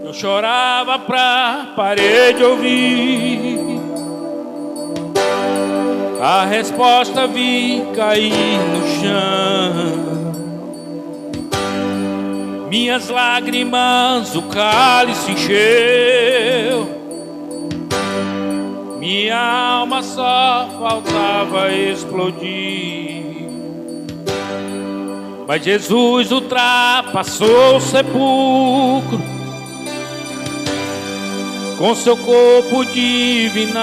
Eu chorava pra parede ouvir, a resposta vi cair no chão. Minhas lágrimas o cálice encheu, minha alma só faltava explodir. Mas Jesus ultrapassou o sepulcro com seu corpo divinar.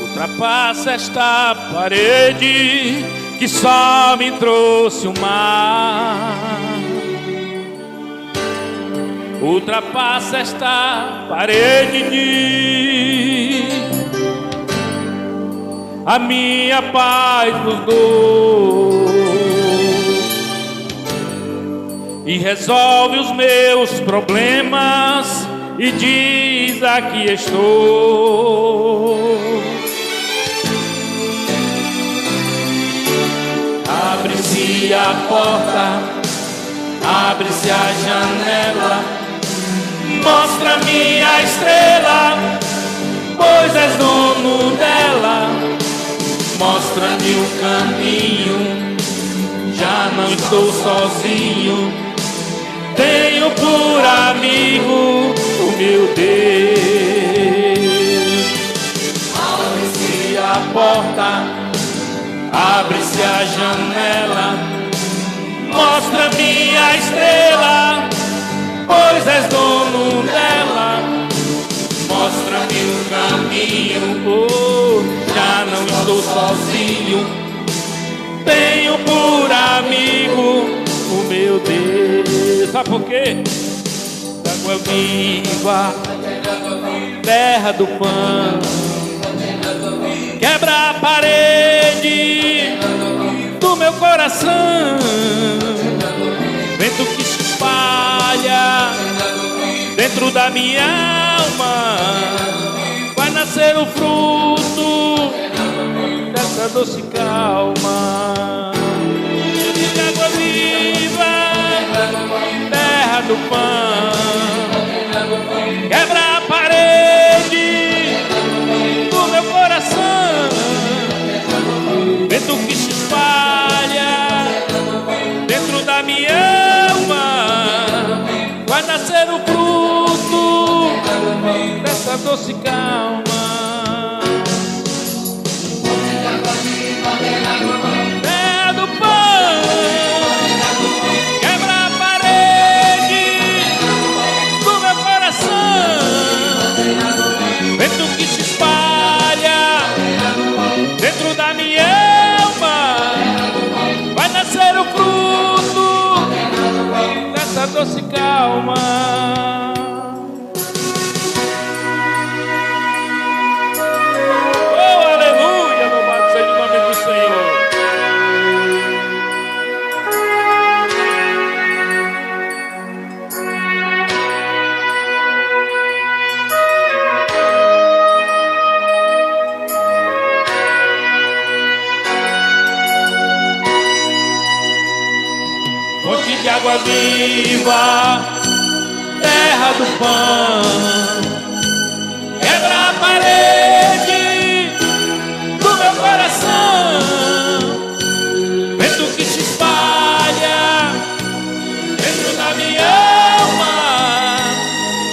Ultrapassa esta parede que só me trouxe o mar. Ultrapassa esta parede de a minha paz nos dou e resolve os meus problemas e diz: aqui estou. Abre-se a porta, abre-se a janela, mostra-me a estrela, pois és dono dela. Mostra-me o caminho, já não estou sozinho, tenho por amigo o meu Deus. Abre-se a porta, abre-se a janela, mostra-me a estrela, pois és dono dela. Mostra-me o caminho, oh, já não estou sozinho, tenho por amigo o meu Deus. Sabe por quê? Água viva, terra do pão, quebra a parede do meu coração. Vento que se espalha dentro da minha alma, vai nascer o fruto dessa doce calma. De água viva, terra do pão, quebra a parede do meu coração. Vento que se espalha dentro da minha alma, vai nascer o fruto dessa doce calma. Terra do pão, quebra a parede do meu coração. Vento que se espalha dentro da minha alma, vai nascer o fruto dessa doce calma. Fonte de água viva, terra do pão, quebra a parede do meu coração. Vento que se espalha dentro da minha alma,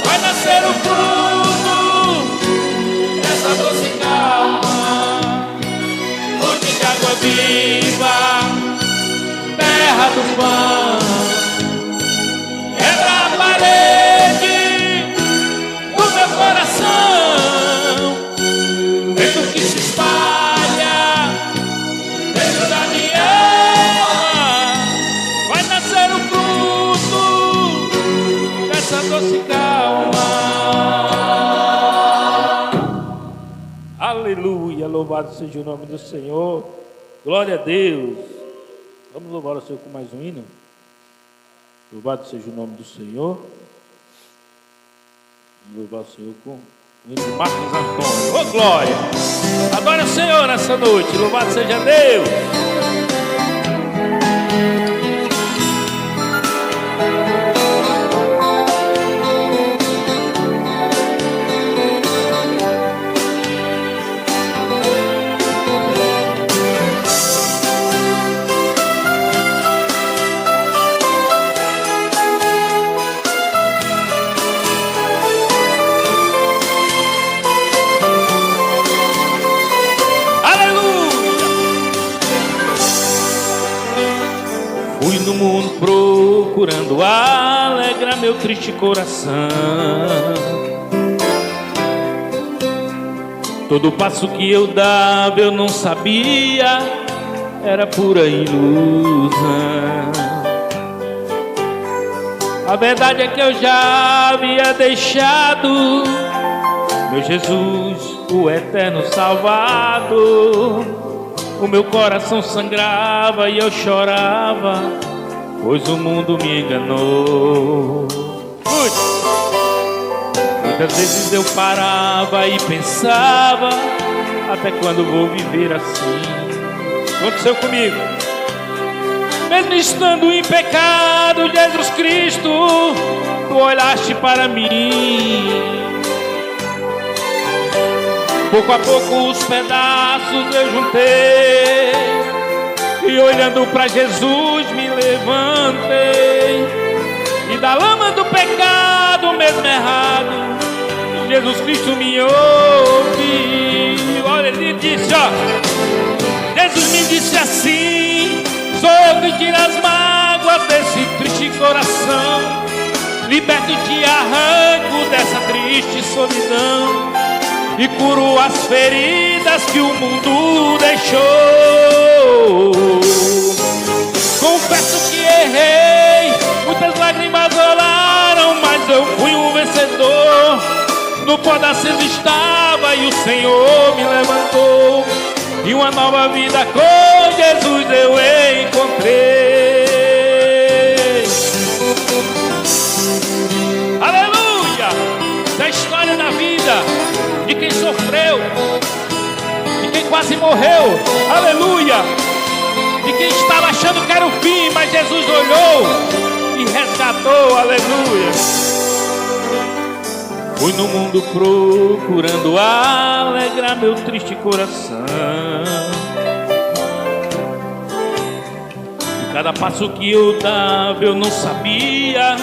vai nascer o fruto dessa doce calma. Fonte de água viva, terra do pão, quebra a parede do meu coração. Vento que se espalha dentro da minha alma, vai nascer o fruto dessa doce calma. Aleluia, louvado seja o nome do Senhor. Glória a Deus. Vamos louvar o Senhor com mais um hino. Louvado seja o nome do Senhor. Vamos louvar o Senhor com Marcos Antônio. Ô glória! Adore o Senhor nessa noite. Louvado seja Deus. Fui no mundo procurando alegrar meu triste coração. Todo passo que eu dava eu não sabia, era pura ilusão. A verdade é que eu já havia deixado meu Jesus, o eterno Salvador. O meu coração sangrava e eu chorava, pois o mundo me enganou. Muitas vezes eu parava e pensava, até quando vou viver assim? Aconteceu comigo. Mesmo estando em pecado, Jesus Cristo, tu olhaste para mim. Pouco a pouco os pedaços eu juntei, e olhando para Jesus me levantei. E da lama do pecado, mesmo errado, Jesus Cristo me ouviu. Olha, ele disse, ó, Jesus me disse assim: sou eu que tiro as mágoas desse triste coração, liberto e te arranco dessa triste solidão, e curo as feridas que o mundo deixou. Confesso que errei, muitas lágrimas rolaram, mas eu fui um vencedor. No pó da cinza estava e o Senhor me levantou, e uma nova vida com Jesus eu encontrei. Aleluia! Essa é a história da vida de quem sofreu, de quem quase morreu, aleluia, de quem estava achando que era o fim, mas Jesus olhou e resgatou, aleluia. Fui no mundo procurando alegrar meu triste coração, e cada passo que eu dava eu não sabia,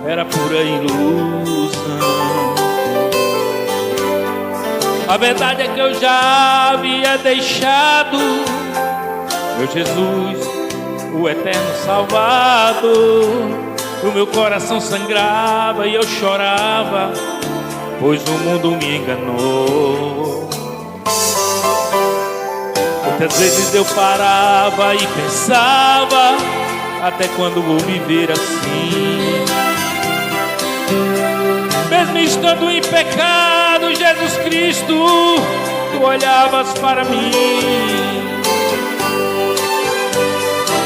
era pura ilusão. A verdade é que eu já havia deixado meu Jesus, o eterno Salvador. O meu coração sangrava e eu chorava, pois o mundo me enganou. Muitas vezes eu parava e pensava, até quando vou viver assim? Mesmo estando em pecado, Jesus Cristo, tu olhavas para mim.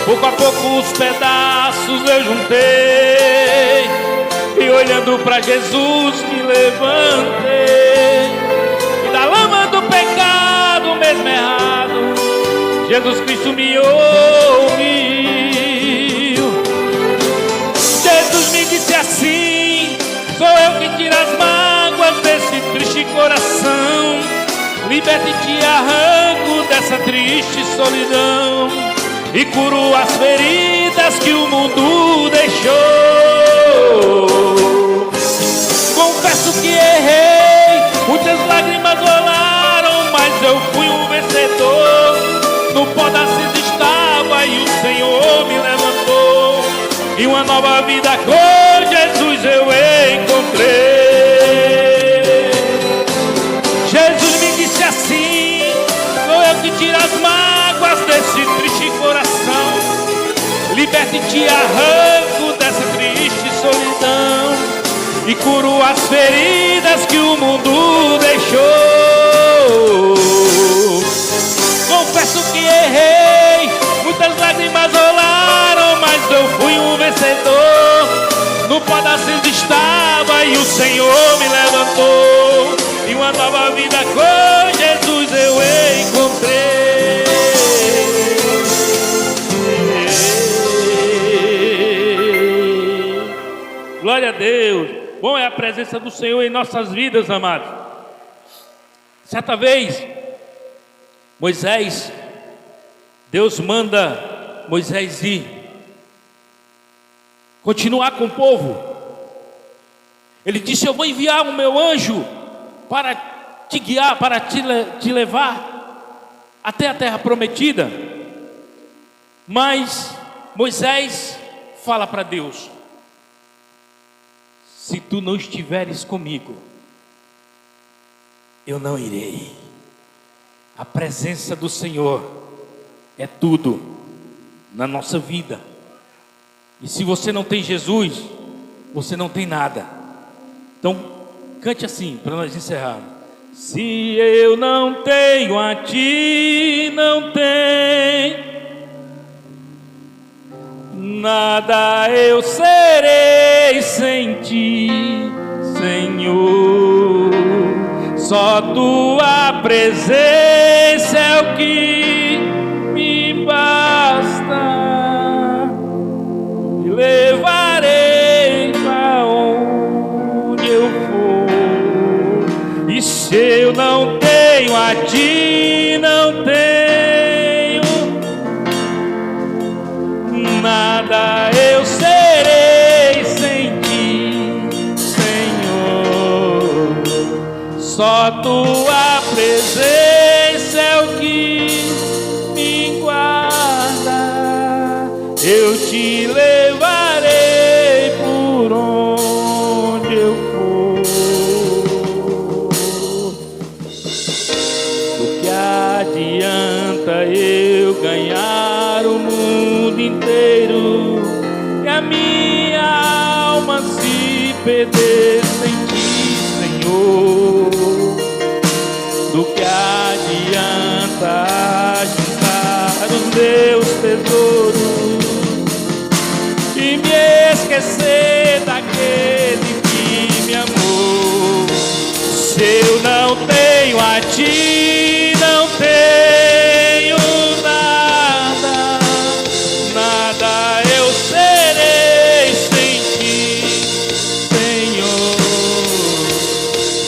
Pouco a pouco os pedaços eu juntei, e olhando para Jesus me levantei. E da lama do pecado, mesmo errado, Jesus Cristo me ouviu. Jesus me disse assim: sou eu que tiro as mágoas desse triste coração, liberto e te arranco dessa triste solidão, e curo as feridas que o mundo deixou. Confesso que errei, muitas lágrimas rolaram, mas eu fui um vencedor. No pó da cinza estava e o Senhor me levantou, e uma nova vida com Jesus eu encontrei. Jesus me disse assim: sou eu que tiro as mágoas desse triste coração, liberto e te arranco dessa triste solidão, e curo as feridas que o mundo deixou. Confesso que errei, muitas lágrimas rolaram, mas eu fui um vencedor. No pó da cinza estava e o Senhor me levantou, Deus. Bom é a presença do Senhor em nossas vidas, amados. Certa vez, Deus manda Moisés ir, continuar com o povo. Ele disse: eu vou enviar o meu anjo para te guiar, para te levar até a terra prometida. Mas Moisés fala para Deus: se tu não estiveres comigo, eu não irei. A presença do Senhor é tudo na nossa vida. E se você não tem Jesus, você não tem nada. Então, cante assim, para nós encerrarmos. Se eu não tenho a ti, não tenho nada, eu serei sem ti, Senhor. Só tua presença é o que me basta. Me levarei para onde eu for. E se eu não tenho a ti, não tenho nada, eu serei sem ti, Senhor. Só tua presença é o que me guarda. Eu te levarei por onde eu for. Do que adianta eu ganhar o mundo inteiro e a minha alma se perder sem ti, Senhor? Do que adianta juntar os meus tesouros e me esquecer daquele que me amou? Se eu não tenho a ti, não tenho nada, nada eu serei sem ti, Senhor.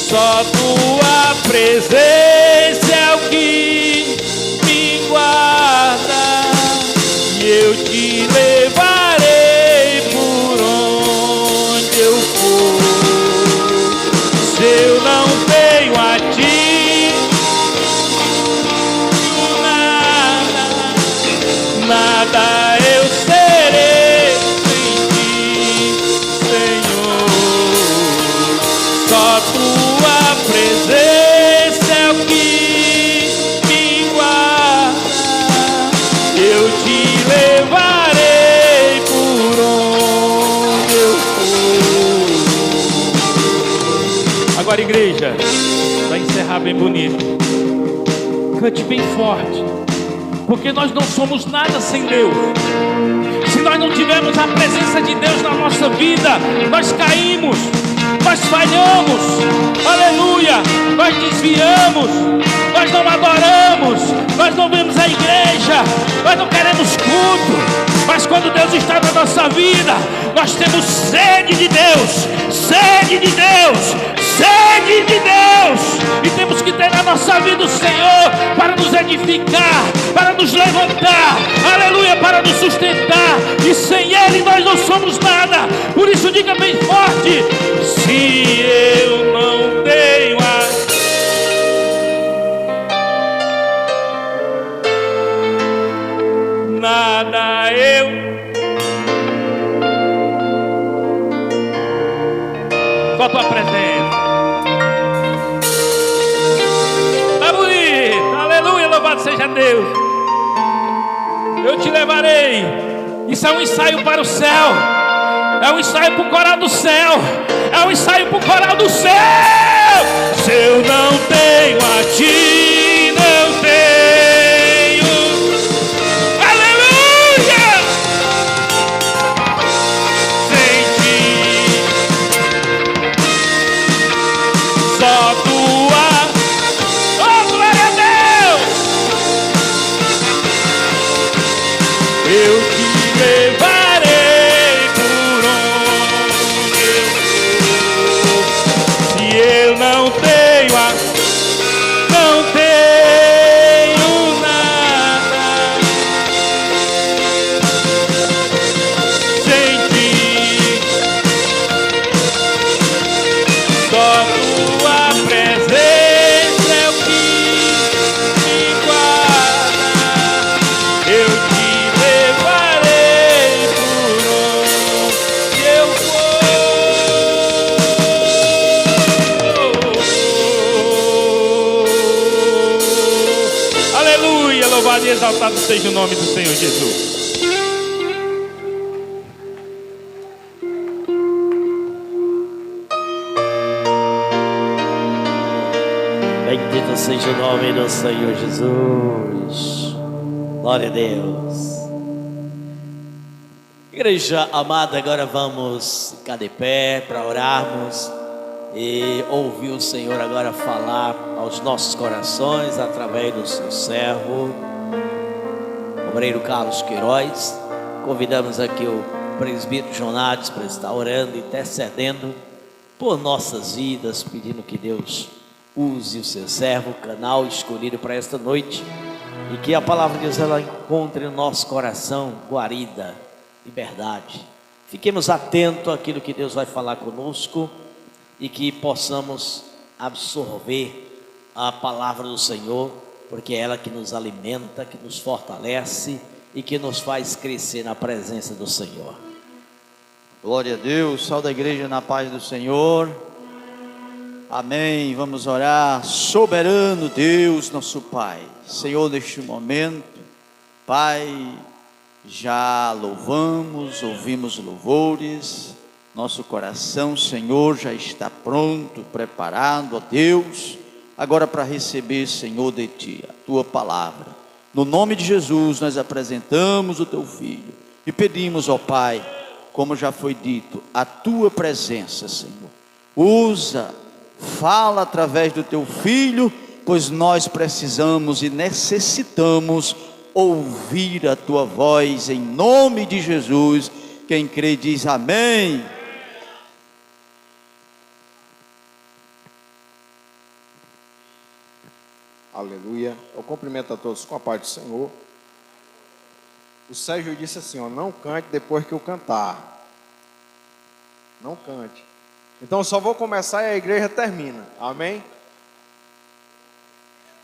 Só tua presença é o que me guarda, e eu te levarei por onde eu for. Se eu não tenho a ti, nada, nada eu serei sem ti, Senhor. Só tua presença é o que me guarda, eu te levarei por onde eu for. Agora, igreja, vai encerrar bem bonito. Cante bem forte, porque nós não somos nada sem Deus. Se nós não tivermos a presença de Deus na nossa vida, nós caímos, nós falhamos, aleluia, nós desviamos, nós não adoramos, nós não vemos a igreja, nós não queremos culto. Mas quando Deus está na nossa vida, nós temos sede de Deus, sede de Deus, sede de Deus. E temos que ter na nossa vida o Senhor para nos edificar, para nos levantar, aleluia, para nos sustentar. E sem Ele nós não somos nada. Por isso diga bem forte: se eu não tenho nada, só tua presença. Tá bonito, aleluia, louvado seja Deus. Eu te levarei. Isso é um ensaio para o céu, é um ensaio para o coral do céu, é um ensaio para o coral do céu. Se eu não tenho a ti, não tenho, aleluia, sem ti, só tua, oh glória a Deus, eu te levarei por onde eu louvado e exaltado seja o nome do Senhor Jesus. Bendito seja o nome do Senhor Jesus. Glória a Deus. Igreja amada, agora vamos ficar de pé para orarmos e ouvir o Senhor agora falar aos nossos corações através do seu servo, o obreiro Carlos Queiroz. Convidamos aqui o presbítero Jonades para estar orando e intercedendo por nossas vidas, pedindo que Deus use o seu servo, o canal escolhido para esta noite, e que a palavra de Deus ela encontre no nosso coração guarida, liberdade. Fiquemos atentos àquilo que Deus vai falar conosco e que possamos absorver a palavra do Senhor, porque é ela que nos alimenta, que nos fortalece e que nos faz crescer na presença do Senhor. Glória a Deus, salve a igreja na paz do Senhor. Amém. Vamos orar. Soberano Deus, nosso Pai, Senhor, neste momento, Pai, já louvamos, ouvimos louvores, nosso coração, Senhor, já está pronto, preparado, ó Deus, agora para receber, Senhor, de Ti, a Tua palavra. No nome de Jesus, nós apresentamos o Teu Filho e pedimos, ó Pai, como já foi dito, a Tua presença, Senhor. Usa, fala através do Teu Filho, pois nós precisamos e necessitamos ouvir a Tua voz, em nome de Jesus. Quem crê diz amém. Aleluia. Eu cumprimento a todos com a paz do Senhor. O Sérgio disse assim, ó, não cante depois que eu cantar. Não cante. Então eu só vou começar e a igreja termina. Amém?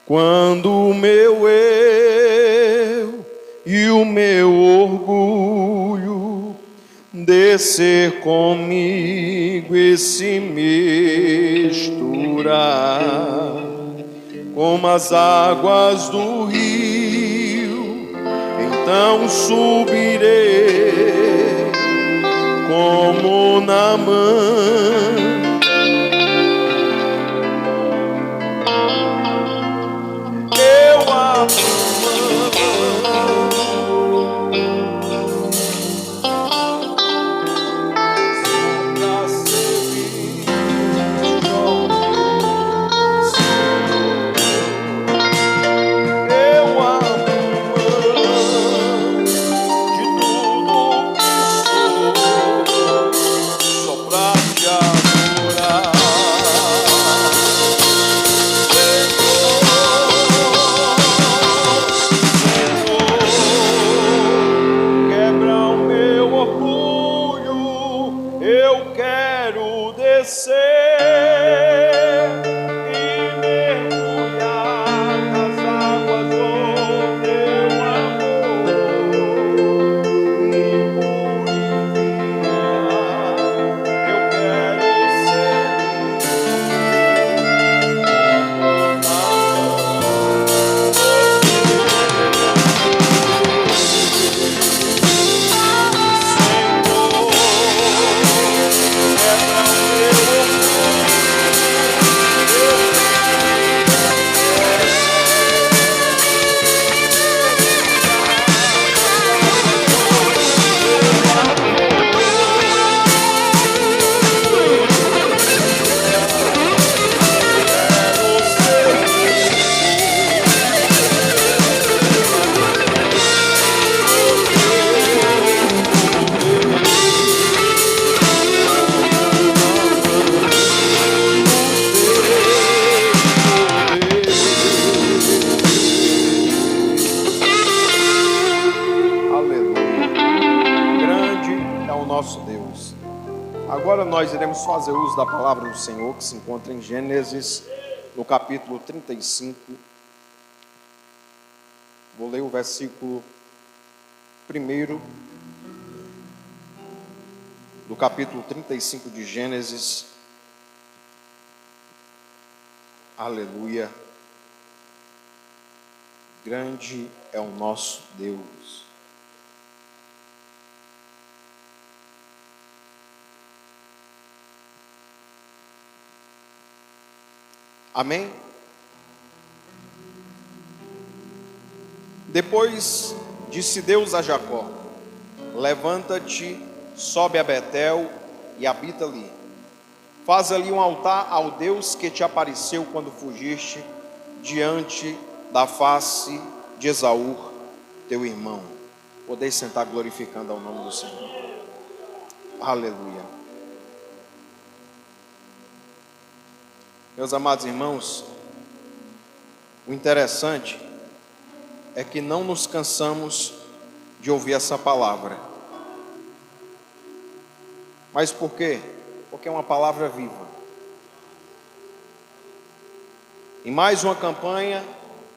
Quando o meu eu e o meu orgulho descer comigo e se misturar como as águas do rio, então subirei como Naamã. Eu amo nós iremos fazer uso da palavra do Senhor, que se encontra em Gênesis, no capítulo 35. Vou ler o versículo 1 do capítulo 35 de Gênesis. Aleluia. grande é o nosso Deus. Amém? Depois disse Deus a Jacó: levanta-te, sobe a Betel e habita ali. Faz ali um altar ao Deus que te apareceu quando fugiste diante da face de Esaú, teu irmão. Podeis sentar glorificando ao nome do Senhor. Aleluia. Meus amados irmãos, o interessante é que não nos cansamos de ouvir essa palavra. Mas por quê? Porque é uma palavra viva. E mais uma campanha,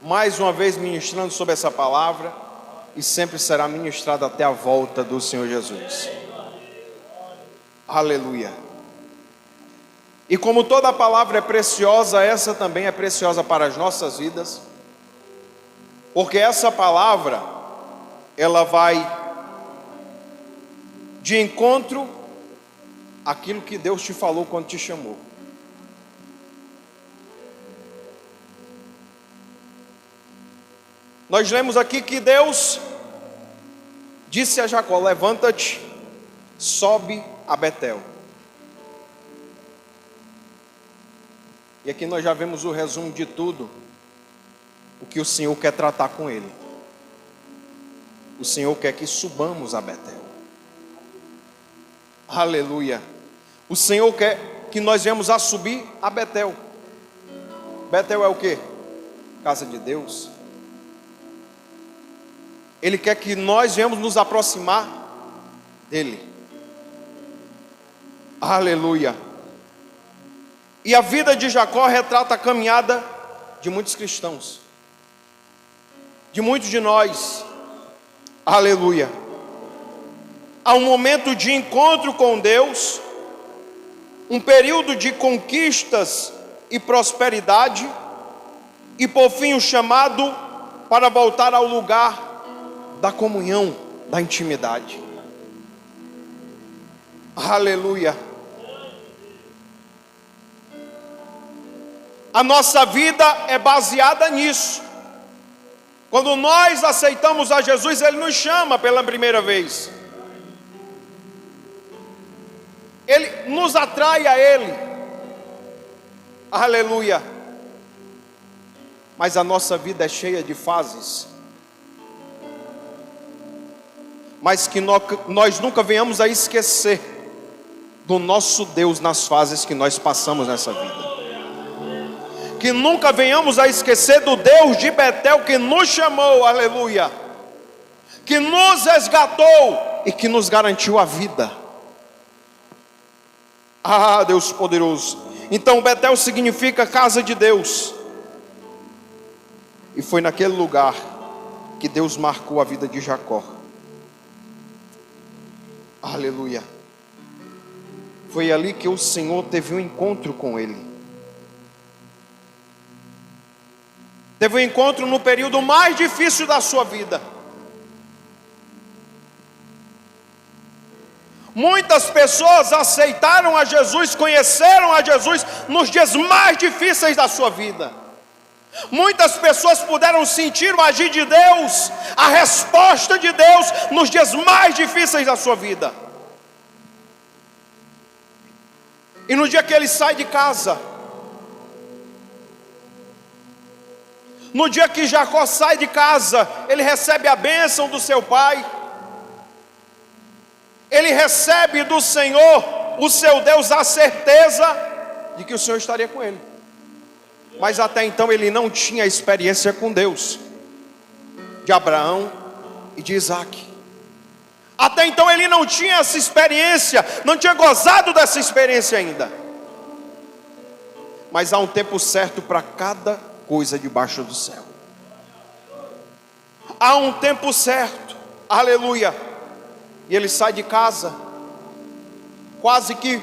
mais uma vez ministrando sobre essa palavra, e sempre será ministrada até a volta do Senhor Jesus. Aleluia. E como toda palavra é preciosa, essa também é preciosa para as nossas vidas, porque essa palavra, ela vai de encontro àquilo que Deus te falou quando te chamou. Nós lemos aqui que Deus disse a Jacó: levanta-te, sobe a Betel. E aqui nós já vemos o resumo de tudo o que o Senhor quer tratar com ele. O Senhor quer que subamos a Betel. Aleluia. O Senhor quer que nós venhamos a subir a Betel. Betel é o quê? Casa de Deus. Ele quer que nós venhamos nos aproximar dele. Aleluia. E a vida de Jacó retrata a caminhada de muitos cristãos, de muitos de nós. Aleluia. Há um momento de encontro com Deus, um período de conquistas e prosperidade, e por fim o chamado para voltar ao lugar da comunhão, da intimidade. Aleluia. A nossa vida é baseada nisso. Quando nós aceitamos a Jesus, Ele nos chama pela primeira vez. Ele nos atrai a Ele. Aleluia. Mas a nossa vida é cheia de fases. Mas que nós nunca venhamos a esquecer do nosso Deus nas fases que nós passamos nessa vida. Que nunca venhamos a esquecer do Deus de Betel que nos chamou, aleluia, que nos resgatou e que nos garantiu a vida. Ah, Deus poderoso. Então Betel significa casa de Deus. E foi naquele lugar que Deus marcou a vida de Jacó. Aleluia. Foi ali que o Senhor teve um encontro com ele. Teve um encontro no período mais difícil da sua vida. Muitas pessoas aceitaram a Jesus, conheceram a Jesus nos dias mais difíceis da sua vida. Muitas pessoas puderam sentir o agir de Deus, a resposta de Deus nos dias mais difíceis da sua vida. E no dia que ele sai de casa, no dia que Jacó sai de casa, ele recebe a bênção do seu pai. Ele recebe do Senhor, o seu Deus, a certeza de que o Senhor estaria com ele. Mas até então ele não tinha experiência com Deus, de Abraão e de Isaac. Até então ele não tinha essa experiência, não tinha gozado dessa experiência ainda. Mas há um tempo certo para cada coisa debaixo do céu. Há um tempo certo, aleluia. E ele sai de casa, quase que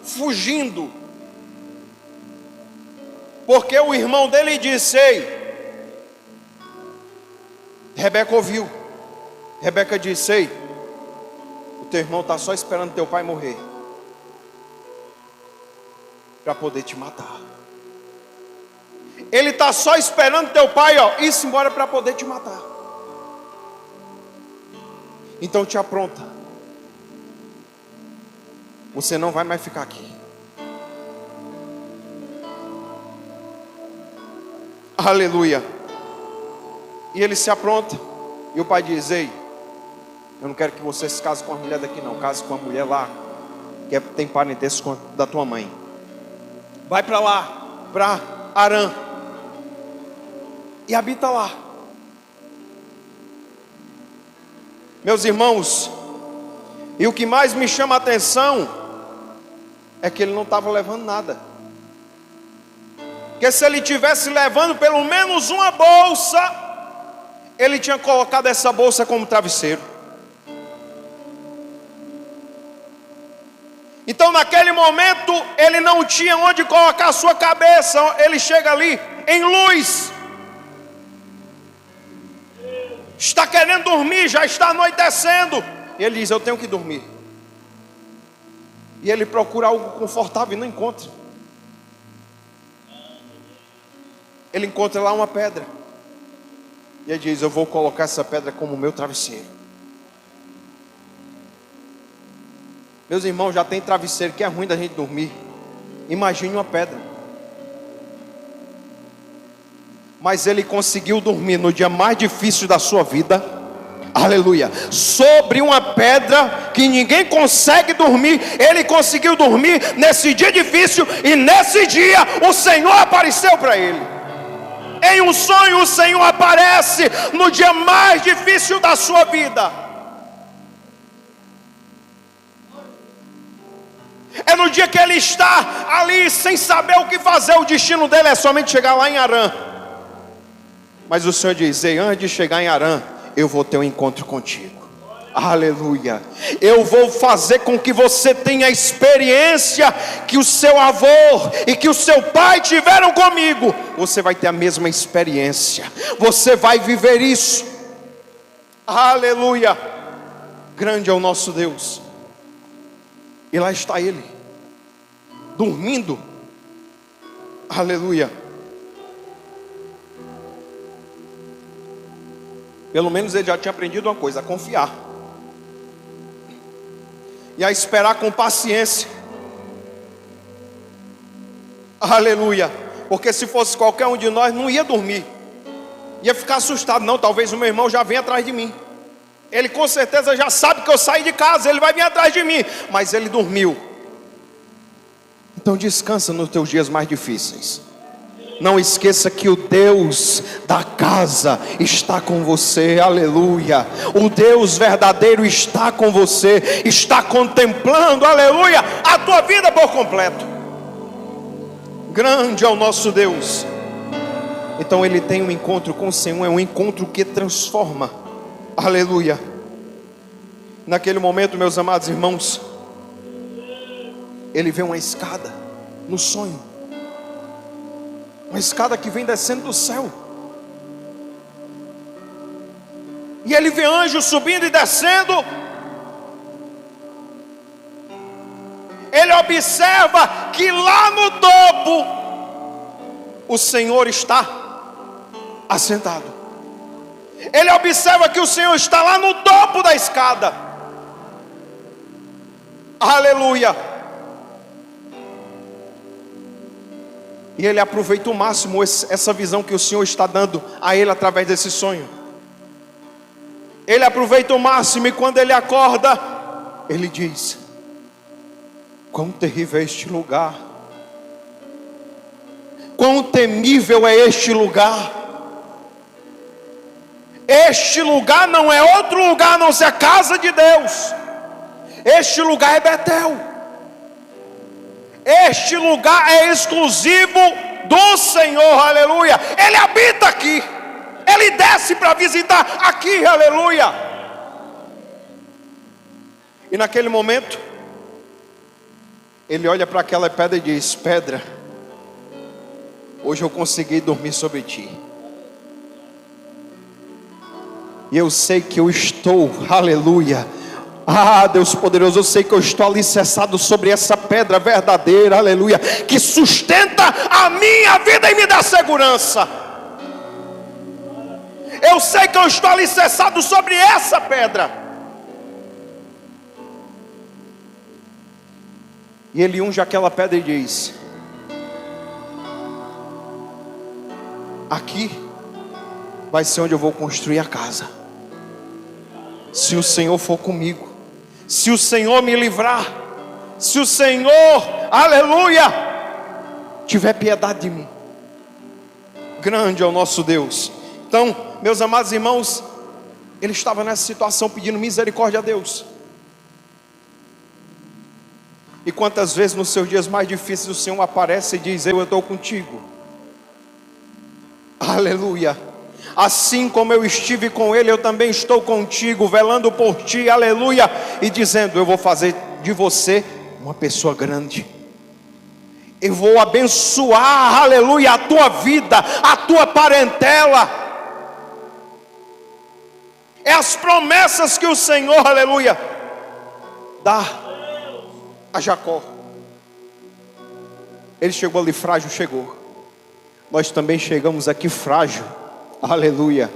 fugindo, porque o irmão dele disse: ei, Rebeca ouviu. Rebeca disse: ei, o teu irmão está só esperando teu pai morrer para poder te matar. Ele está só esperando teu pai, ir-se embora para poder te matar. Então te apronta. Você não vai mais ficar aqui. Aleluia. E ele se apronta. E o pai diz: ei, eu não quero que você se case com a mulher daqui não. Case com a mulher lá, que tem parentesco da tua mãe. Vai para lá, para Arã, e habita lá. Meus irmãos, e o que mais me chama a atenção é que ele não estava levando nada. Porque se ele tivesse levando pelo menos uma bolsa, ele tinha colocado essa bolsa como travesseiro. Então naquele momento ele não tinha onde colocar a sua cabeça. Ele chega ali em luz, está querendo dormir, já está anoitecendo, e ele diz: eu tenho que dormir. E ele procura algo confortável e não encontra. Ele encontra lá uma pedra, e ele diz: eu vou colocar essa pedra como meu travesseiro. Meus irmãos, já tem travesseiro que é ruim da gente dormir. Imagine uma pedra. Mas ele conseguiu dormir no dia mais difícil da sua vida. Aleluia. Sobre uma pedra que ninguém consegue dormir, ele conseguiu dormir nesse dia difícil. E nesse dia o Senhor apareceu para ele. Em um sonho o Senhor aparece no dia mais difícil da sua vida. É no dia que ele está ali sem saber o que fazer. O destino dele é somente chegar lá em Arã. Mas o Senhor diz: ei, antes de chegar em Arã, eu vou ter um encontro contigo. Aleluia. Eu vou fazer com que você tenha a experiência que o seu avô e que o seu pai tiveram comigo. Você vai ter a mesma experiência. Você vai viver isso. Aleluia. Grande é o nosso Deus. E lá está ele, dormindo. Aleluia. Pelo menos ele já tinha aprendido uma coisa: a confiar. E a esperar com paciência. Aleluia. Porque se fosse qualquer um de nós, não ia dormir. Ia ficar assustado. Não, talvez o meu irmão já venha atrás de mim. Ele com certeza já sabe que eu saí de casa, ele vai vir atrás de mim. Mas ele dormiu. Então descansa nos teus dias mais difíceis. Não esqueça que o Deus da casa está com você. Aleluia. O Deus verdadeiro está com você. Está contemplando, aleluia, a tua vida por completo. Grande é o nosso Deus. Então ele tem um encontro com o Senhor. É um encontro que transforma. Aleluia. Naquele momento, meus amados irmãos, ele vê uma escada no sonho. Uma escada que vem descendo do céu. E ele vê anjos subindo e descendo. Ele observa que lá no topo o Senhor está assentado. Ele observa que o Senhor está lá no topo da escada. Aleluia. E ele aproveita o máximo essa visão que o Senhor está dando a ele através desse sonho. Ele aproveita o máximo, e quando ele acorda, ele diz: quão terrível é este lugar. Quão temível é este lugar. Este lugar não é outro lugar a não ser a casa de Deus. Este lugar é Betel. Este lugar é exclusivo do Senhor, aleluia. Ele habita aqui. Ele desce para visitar aqui, aleluia. E naquele momento, ele olha para aquela pedra e diz: pedra, hoje eu consegui dormir sobre ti. E eu sei que eu estou, aleluia. Ah, Deus poderoso, eu sei que eu estou alicerçado sobre essa pedra verdadeira, aleluia, que sustenta a minha vida e me dá segurança. Eu sei que eu estou alicerçado sobre essa pedra. E ele unge aquela pedra e diz: aqui vai ser onde eu vou construir a casa. Se o Senhor for comigo, se o Senhor me livrar, se o Senhor, aleluia, tiver piedade de mim. Grande é o nosso Deus. Então, meus amados irmãos, ele estava nessa situação pedindo misericórdia a Deus. E quantas vezes nos seus dias mais difíceis o Senhor aparece e diz: eu estou contigo. Aleluia. Assim como eu estive com ele, eu também estou contigo, velando por ti, aleluia, e dizendo: eu vou fazer de você uma pessoa grande, eu vou abençoar, aleluia, a tua vida, a tua parentela. É as promessas que o Senhor, aleluia, dá a Jacó. Ele chegou ali frágil, chegou. Nós também chegamos aqui frágil. Aleluia.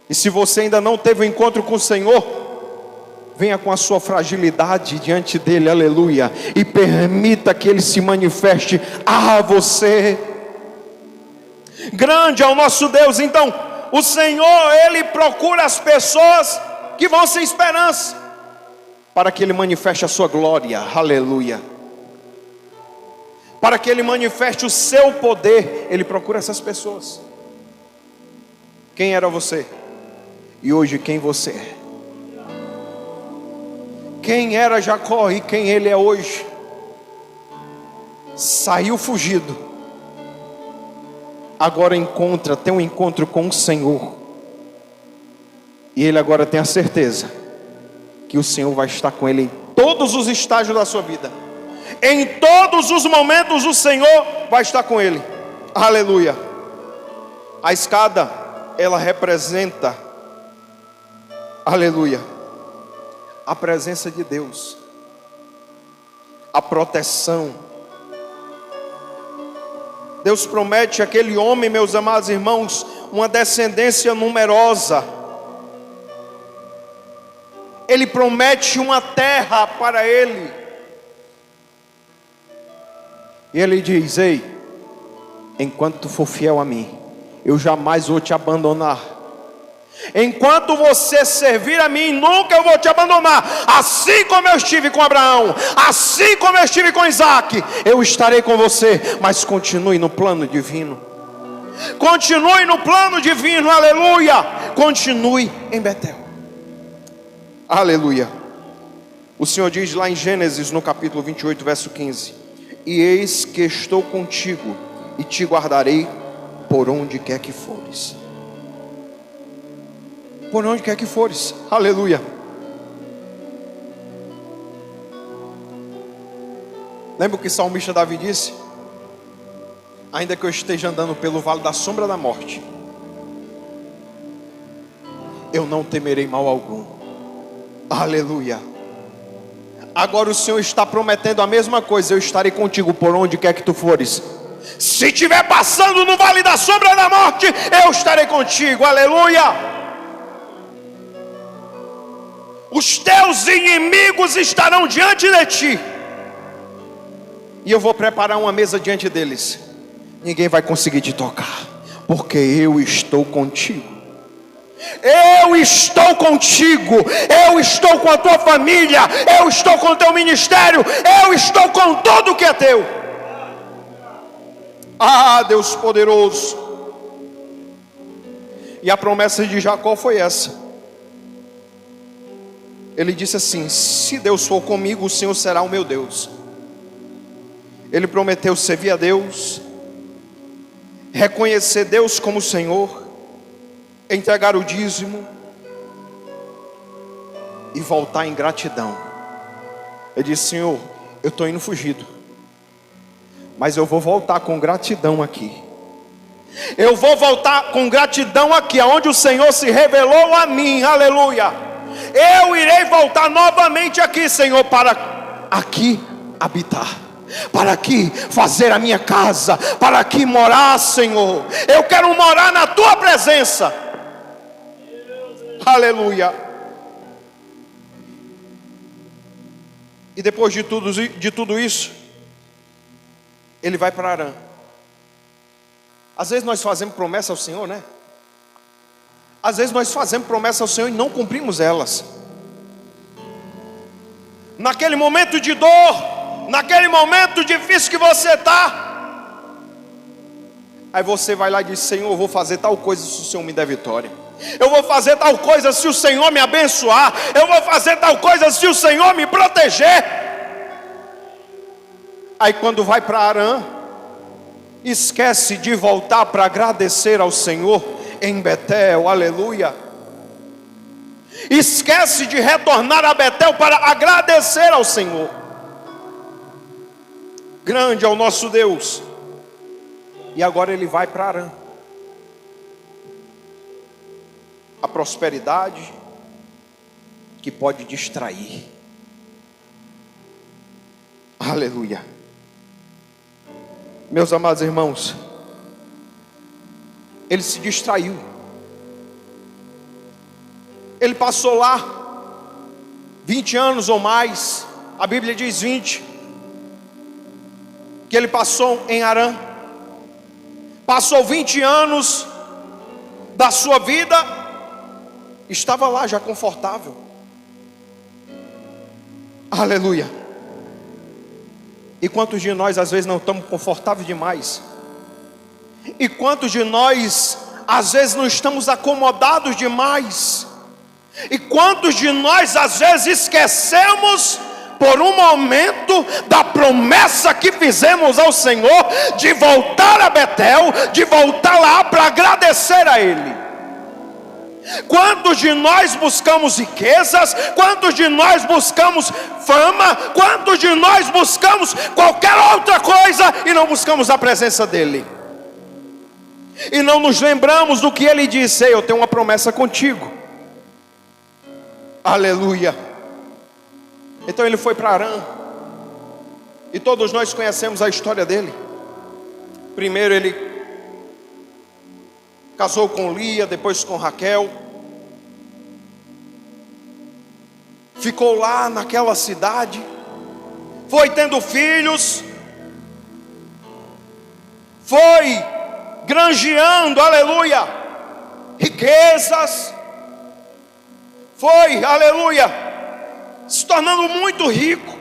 E se você ainda não teve um encontro com o Senhor, venha com a sua fragilidade diante dele, aleluia, e permita que ele se manifeste a você. Grande é o nosso Deus. Então, o Senhor, ele procura as pessoas que vão sem esperança, para que ele manifeste a sua glória, aleluia, para que ele manifeste o seu poder. Ele procura essas pessoas. Quem era você? E hoje quem você é? Quem era Jacó e quem ele é hoje? Saiu fugido, agora tem um encontro com o Senhor. E ele agora tem a certeza que o Senhor vai estar com ele em todos os estágios da sua vida. Em todos os momentos o Senhor vai estar com ele. Aleluia. A escada, ela representa, aleluia, a presença de Deus, a proteção. Deus promete àquele homem, meus amados irmãos, uma descendência numerosa. Ele promete uma terra para ele. E ele diz: ei, enquanto tu for fiel a mim, eu jamais vou te abandonar. Enquanto você servir a mim, nunca eu vou te abandonar. Assim como eu estive com Abraão, assim como eu estive com Isaac, eu estarei com você. Mas continue no plano divino. Continue no plano divino, aleluia. Continue em Betel. Aleluia. O Senhor diz lá em Gênesis, no capítulo 28, verso 15: e eis que estou contigo, e te guardarei por onde quer que fores. Por onde quer que fores, aleluia. Lembra o que o salmista Davi disse? Ainda que eu esteja andando pelo vale da sombra da morte, eu não temerei mal algum. Aleluia. Agora o Senhor está prometendo a mesma coisa: eu estarei contigo por onde quer que tu fores. Se estiver passando no vale da sombra da morte, eu estarei contigo, aleluia. Os teus inimigos estarão diante de ti, e eu vou preparar uma mesa diante deles. Ninguém vai conseguir te tocar, porque eu estou contigo. Eu estou contigo, eu estou com a tua família, eu estou com o teu ministério, eu estou com tudo que é teu. Ah, Deus poderoso. E a promessa de Jacó foi essa. Ele disse assim: se Deus for comigo, o Senhor será o meu Deus. Ele prometeu servir a Deus, reconhecer Deus como Senhor, entregar o dízimo e voltar em gratidão. Ele disse: Senhor, eu estou indo fugido, mas eu vou voltar com gratidão aqui. Eu vou voltar com gratidão aqui, aonde o Senhor se revelou a mim, aleluia. Eu irei voltar novamente aqui, Senhor, para aqui habitar, para aqui fazer a minha casa, para aqui morar, Senhor. Eu quero morar na tua presença, aleluia. E depois de tudo isso, ele vai para Harã. Às vezes nós fazemos promessa ao Senhor, né? Às vezes nós fazemos promessa ao Senhor e não cumprimos elas. Naquele momento de dor, naquele momento difícil que você está, aí você vai lá e diz: Senhor, eu vou fazer tal coisa se o Senhor me der vitória. Eu vou fazer tal coisa se o Senhor me abençoar. Eu vou fazer tal coisa se o Senhor me proteger. Aí quando vai para Harã, esquece de voltar para agradecer ao Senhor em Betel, aleluia. Esquece de retornar a Betel para agradecer ao Senhor. Grande é o nosso Deus. E agora ele vai para Harã. A prosperidade que pode distrair, aleluia. Meus amados irmãos, ele se distraiu. Ele passou lá 20 anos ou mais. A Bíblia diz 20. Que ele passou em Harã. Passou 20 anos da sua vida. Estava lá já confortável. Aleluia. E quantos de nós às vezes não estamos confortáveis demais? E quantos de nós às vezes não estamos acomodados demais? E quantos de nós às vezes esquecemos por um momento da promessa que fizemos ao Senhor de voltar a Betel, de voltar lá para agradecer a Ele? Quantos de nós buscamos riquezas? Quantos de nós buscamos fama? Quantos de nós buscamos qualquer outra coisa e não buscamos a presença dEle? E não nos lembramos do que Ele disse: Ei, eu tenho uma promessa contigo. Aleluia. Então ele foi para Harã. E todos nós conhecemos a história dele. Primeiro ele casou com Lia, depois com Raquel. Ficou lá naquela cidade. Foi tendo filhos. Foi granjeando, aleluia, riquezas. Foi, aleluia, se tornando muito rico.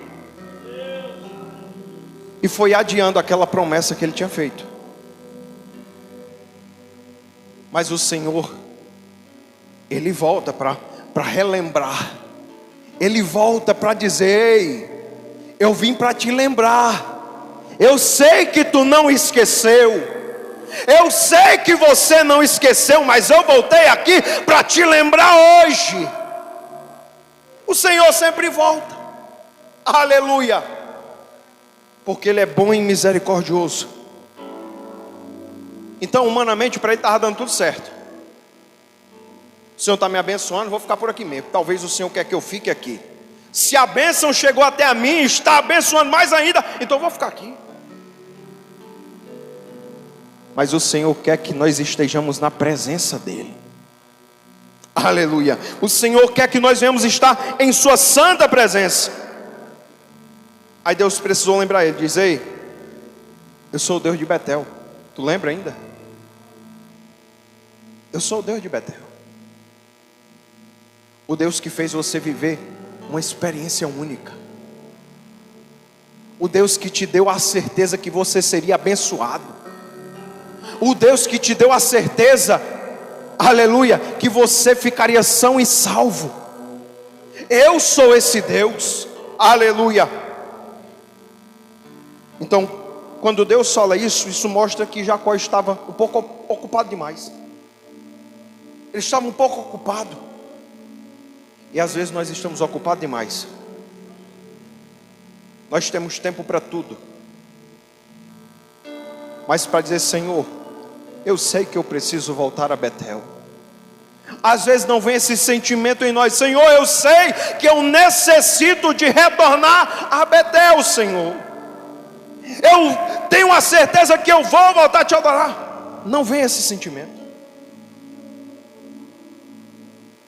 E foi adiando aquela promessa que ele tinha feito. Mas o Senhor, Ele volta para relembrar. Ele volta para dizer: Ei, eu vim para te lembrar. Eu sei que tu não esqueceu. Eu sei que você não esqueceu, mas eu voltei aqui para te lembrar hoje. O Senhor sempre volta, aleluia, porque Ele é bom e misericordioso. Então humanamente para Ele estava dando tudo certo. O Senhor está me abençoando, vou ficar por aqui mesmo. Talvez o Senhor quer que eu fique aqui. Se a bênção chegou até a mim, está abençoando mais ainda, então eu vou ficar aqui. Mas o Senhor quer que nós estejamos na presença dEle. Aleluia. O Senhor quer que nós venhamos estar em sua santa presença. Aí Deus precisou lembrar ele. Diz: Ei, eu sou o Deus de Betel. Tu lembra ainda? Eu sou o Deus de Betel. O Deus que fez você viver uma experiência única. O Deus que te deu a certeza que você seria abençoado. O Deus que te deu a certeza, aleluia, que você ficaria são e salvo. Eu sou esse Deus, aleluia. Então, quando Deus fala isso mostra que Jacó estava um pouco ocupado demais. Ele estava um pouco ocupado. E às vezes nós estamos ocupados demais. Nós temos tempo para tudo. Mas para dizer: Senhor, eu sei que eu preciso voltar a Betel. Às vezes não vem esse sentimento em nós: Senhor, eu sei que eu necessito de retornar a Betel, Senhor. Eu tenho a certeza que eu vou voltar a te adorar. Não vem esse sentimento.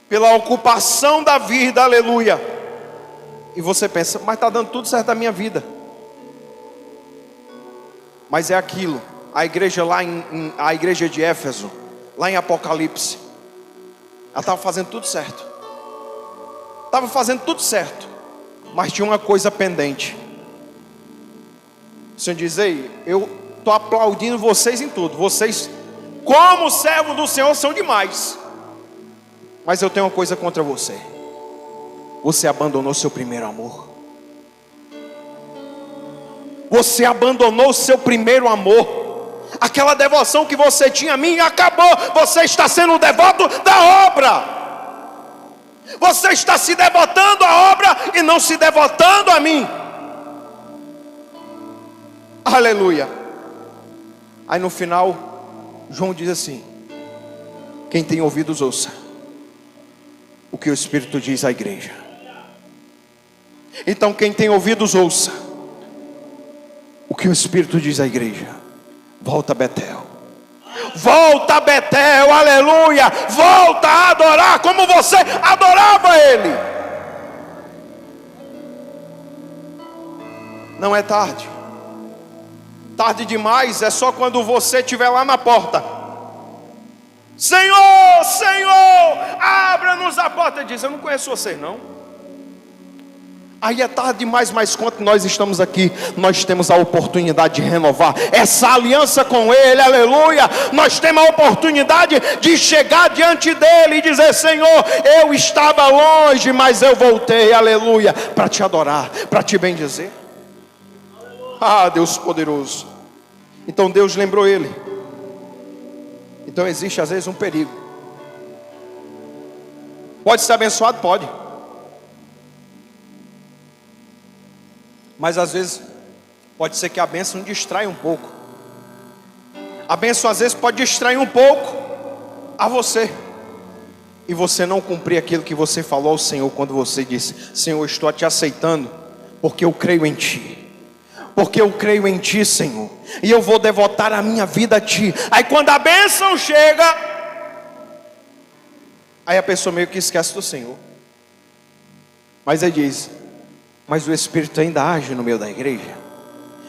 Pela ocupação da vida, aleluia. E você pensa: mas está dando tudo certo na minha vida. Mas é aquilo. A igreja lá a igreja de Éfeso, lá em Apocalipse, ela estava fazendo tudo certo. Estava fazendo tudo certo. Mas tinha uma coisa pendente. O Senhor diz: ei, eu estou aplaudindo vocês em tudo. Vocês, como servos do Senhor, são demais. Mas eu tenho uma coisa contra você. Você abandonou seu primeiro amor. Você abandonou o seu primeiro amor. Aquela devoção que você tinha a mim acabou. Você está sendo um devoto da obra. Você está se devotando à obra e não se devotando a mim. Aleluia. Aí no final, João diz assim: quem tem ouvidos ouça o que o Espírito diz à igreja. Então quem tem ouvidos ouça o que o Espírito diz à igreja. Volta a Betel. Volta a Betel, aleluia. Volta a adorar como você adorava Ele. Não é tarde. Tarde demais é só quando você estiver lá na porta. Senhor, Senhor, abra-nos a porta. Ele diz: eu não conheço vocês não. Aí é tarde demais, mas quando nós estamos aqui, nós temos a oportunidade de renovar essa aliança com Ele, aleluia. Nós temos a oportunidade de chegar diante dEle e dizer: Senhor, eu estava longe, mas eu voltei, aleluia, para te adorar, para te bendizer. Ah, Deus poderoso. Então Deus lembrou ele. Então existe às vezes um perigo. Pode ser abençoado? Pode. Mas às vezes pode ser que a bênção distraia um pouco. A bênção às vezes pode distrair um pouco a você. E você não cumprir aquilo que você falou ao Senhor quando você disse: Senhor, eu estou te aceitando porque eu creio em Ti. Porque eu creio em Ti, Senhor, e eu vou devotar a minha vida a Ti. Aí quando a bênção chega, aí a pessoa meio que esquece do Senhor. Mas aí diz: mas o Espírito ainda age no meio da igreja.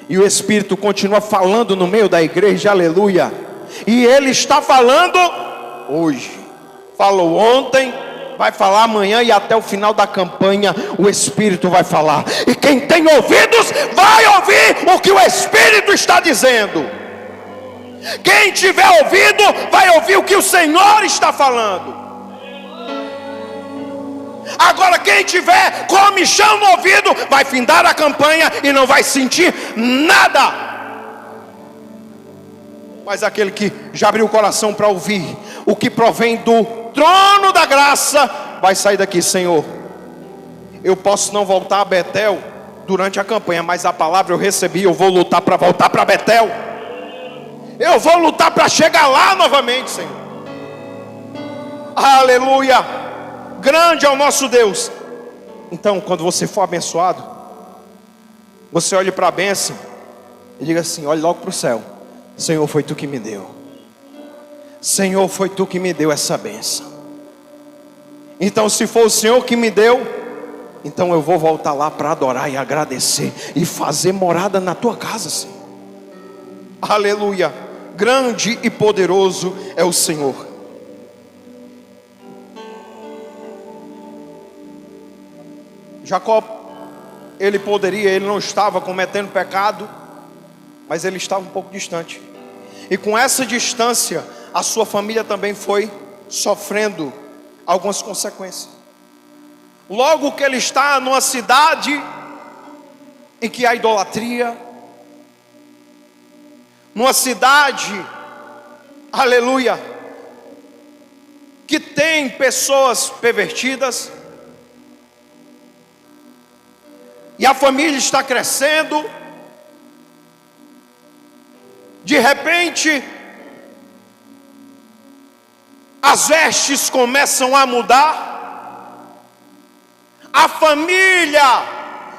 E o Espírito continua falando no meio da igreja, aleluia. E Ele está falando hoje. Falou ontem, vai falar amanhã e até o final da campanha o Espírito vai falar. E quem tem ouvidos vai ouvir o que o Espírito está dizendo. Quem tiver ouvido vai ouvir o que o Senhor está falando. Agora quem tiver comichão no ouvido vai findar a campanha e não vai sentir nada. Mas aquele que já abriu o coração para ouvir o que provém do trono da graça, vai sair daqui: Senhor, eu posso não voltar a Betel durante a campanha, mas a palavra eu recebi, eu vou lutar para voltar para Betel. Eu vou lutar para chegar lá novamente, Senhor. Aleluia. Grande é o nosso Deus. Então quando você for abençoado, você olhe para a bênção e diga assim: olhe logo para o céu: Senhor, foi Tu que me deu. Senhor, foi Tu que me deu essa bênção. Então se for o Senhor que me deu, então eu vou voltar lá para adorar e agradecer e fazer morada na Tua casa, Senhor. Aleluia. Grande e poderoso é o Senhor. Jacó, ele não estava cometendo pecado, mas ele estava um pouco distante. E com essa distância, a sua família também foi sofrendo algumas consequências. Logo que ele está numa cidade em que há idolatria, numa cidade, aleluia, que tem pessoas pervertidas, e a família está crescendo, de repente as vestes começam a mudar. A família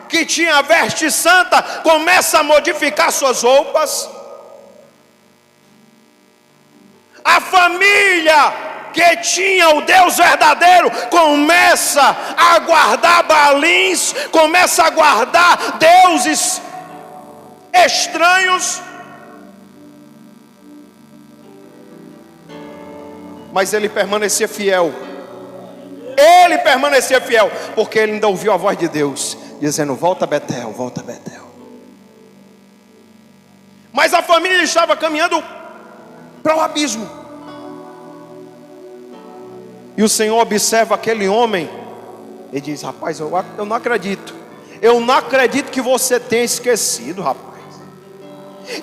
que tinha veste santa começa a modificar suas roupas. A família que tinha o Deus verdadeiro começa a guardar balins, começa a guardar deuses estranhos. Mas ele permanecia fiel. Ele permanecia fiel, porque ele ainda ouviu a voz de Deus dizendo: volta Betel, volta Betel. Mas a família estava caminhando para o abismo. E o Senhor observa aquele homem e diz: rapaz, eu não acredito. Eu não acredito que você tenha esquecido, rapaz.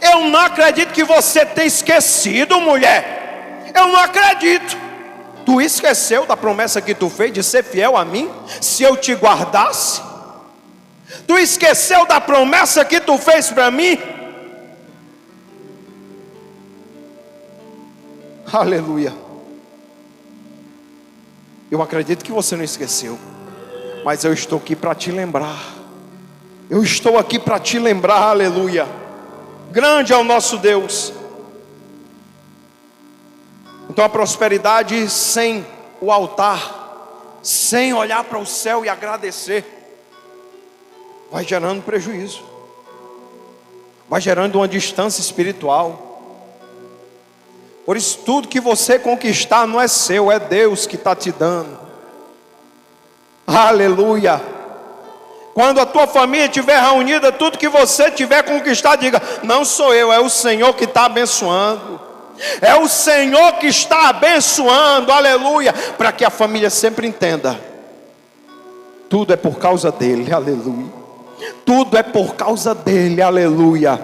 Eu não acredito que você tenha esquecido, mulher. Eu não acredito. Tu esqueceu da promessa que tu fez de ser fiel a mim, se eu te guardasse? Tu esqueceu da promessa que tu fez para mim? Aleluia. Eu acredito que você não esqueceu, mas eu estou aqui para te lembrar. Eu estou aqui para te lembrar, aleluia. Grande é o nosso Deus. Então a prosperidade sem o altar, sem olhar para o céu e agradecer, vai gerando prejuízo, vai gerando uma distância espiritual. Por isso tudo que você conquistar não é seu, é Deus que está te dando. Aleluia. Quando a tua família estiver reunida, tudo que você tiver conquistado, diga: não sou eu, é o Senhor que está abençoando. É o Senhor que está abençoando, aleluia. Para que a família sempre entenda: tudo é por causa dele, aleluia. Tudo é por causa dele, aleluia.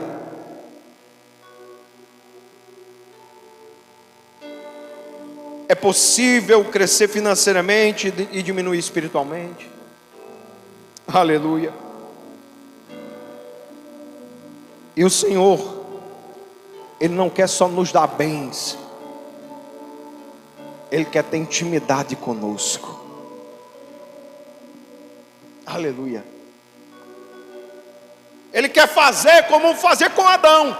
É possível crescer financeiramente e diminuir espiritualmente. Aleluia. E o Senhor, Ele não quer só nos dar bens, Ele quer ter intimidade conosco. Aleluia. Ele quer fazer como fazer com Adão.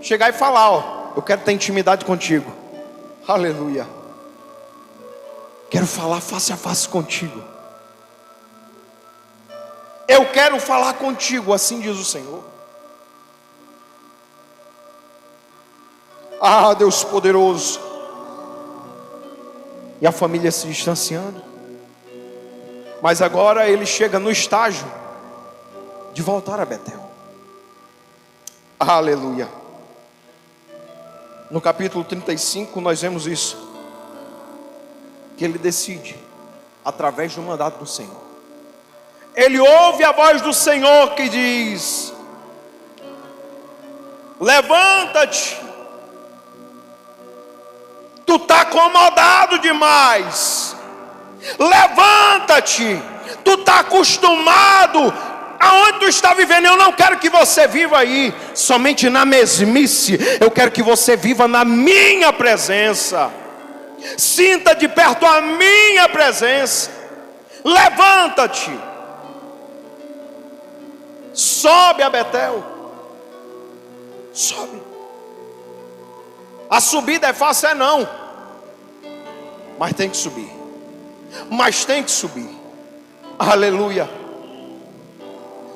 Chegar e falar: ó, eu quero ter intimidade contigo. Aleluia. Quero falar face a face contigo. Eu quero falar contigo, assim diz o Senhor. Ah, Deus poderoso. E a família se distanciando. Mas agora ele chega no estágio de voltar a Betel. Aleluia. No capítulo 35 nós vemos isso, que ele decide, através do mandato do Senhor. Ele ouve a voz do Senhor que diz: levanta-te, tu está acomodado demais. Levanta-te, tu está acostumado aonde tu está vivendo. Eu não quero que você viva aí somente na mesmice. Eu quero que você viva na minha presença. Sinta de perto a minha presença. Levanta-te, sobe a Betel. Sobe. A subida é fácil, é não, mas tem que subir. Mas tem que subir. Aleluia.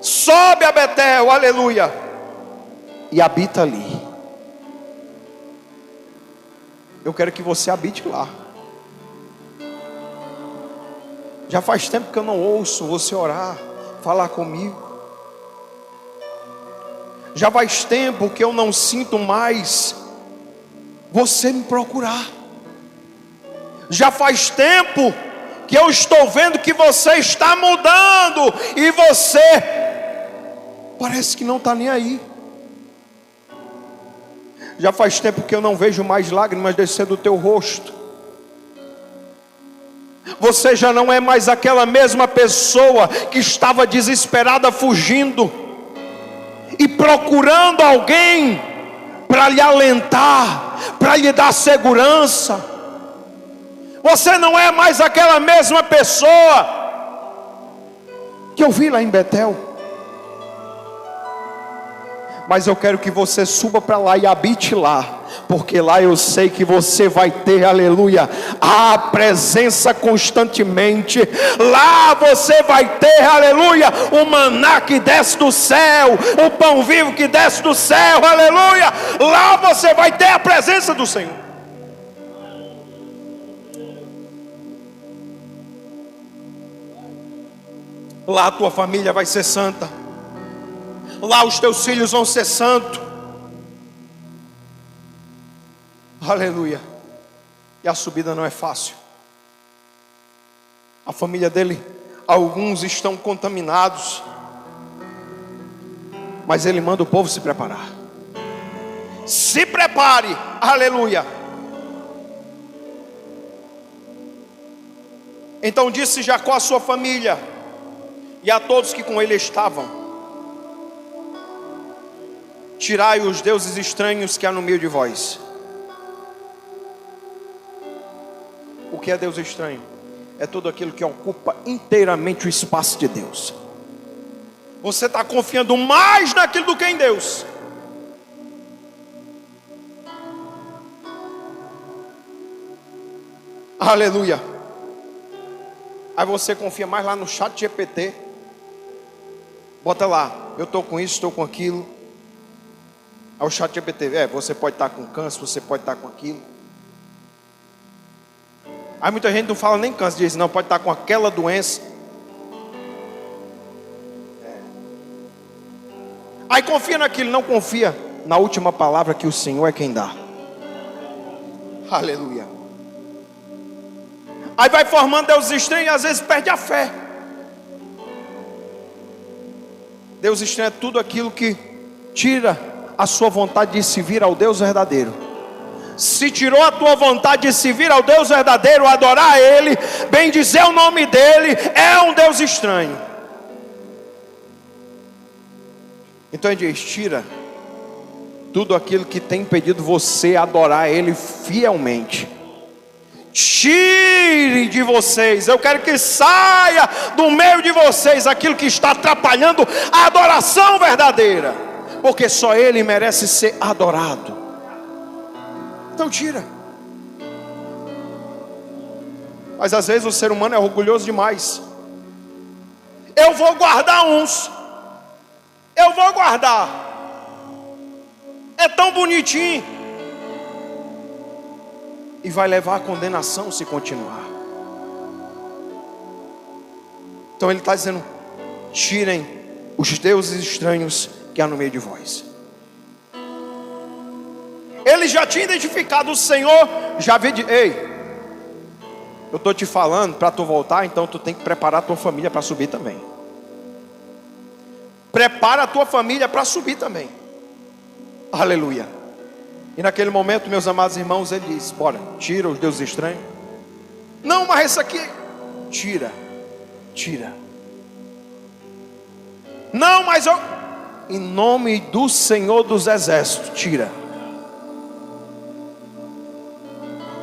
Sobe a Betel, aleluia, e habita ali. Eu quero que você habite lá. Já faz tempo que eu não ouço você orar, falar comigo. Já faz tempo que eu não sinto mais você me procurar. Já faz tempo que eu estou vendo que você está mudando e você parece que não está nem aí. Já faz tempo que eu não vejo mais lágrimas descer do teu rosto. Você já não é mais aquela mesma pessoa que estava desesperada, fugindo e procurando alguém para lhe alentar, para lhe dar segurança. Você não é mais aquela mesma pessoa que eu vi lá em Betel. Mas eu quero que você suba para lá e habite lá, porque lá eu sei que você vai ter, aleluia, a presença constantemente. Lá você vai ter, aleluia, o maná que desce do céu, o pão vivo que desce do céu, aleluia. Lá você vai ter a presença do Senhor. Lá a tua família vai ser santa. Lá os teus filhos vão ser santos. Aleluia. E a subida não é fácil. A família dele, alguns estão contaminados, mas ele manda o povo se preparar. Se prepare, aleluia. Então disse Jacó à sua família e a todos que com ele estavam: tirai os deuses estranhos que há no meio de vós. O que é Deus estranho? É tudo aquilo que ocupa inteiramente o espaço de Deus. Você está confiando mais naquilo do que em Deus. Aleluia. Aí você confia mais lá no chat GPT. Bota lá, eu estou com isso, estou com aquilo. Aí o chat GPT, você pode estar com câncer, você pode estar com aquilo. Aí muita gente não fala nem câncer, diz, não, pode estar com aquela doença. Aí confia naquilo, não confia na última palavra que o Senhor é quem dá. Aleluia. Aí vai formando Deus estranho e às vezes perde a fé. Deus estranho é tudo aquilo que tira a sua vontade de se vir ao Deus verdadeiro. Se tirou a tua vontade de se vir ao Deus verdadeiro, adorar a Ele, bendizer o nome dEle, é um Deus estranho. Então ele diz, tira tudo aquilo que tem impedido você adorar Ele fielmente. Tire de vocês, eu quero que saia do meio de vocês aquilo que está atrapalhando a adoração verdadeira, porque só Ele merece ser adorado. Então tira. Mas às vezes o ser humano é orgulhoso demais. Eu vou guardar uns, eu vou guardar, é tão bonitinho. E vai levar à condenação se continuar. Então ele está dizendo, tirem os deuses estranhos que há no meio de vós. Ele já tinha identificado o Senhor, já havia de, ei, eu estou te falando para tu voltar, então tu tem que preparar a tua família para subir também. Prepara a tua família para subir também. Aleluia. E naquele momento, meus amados irmãos, ele diz, bora, tira os deuses estranhos. Não, mas isso aqui, tira. Não, mas eu, em nome do Senhor dos Exércitos, tira.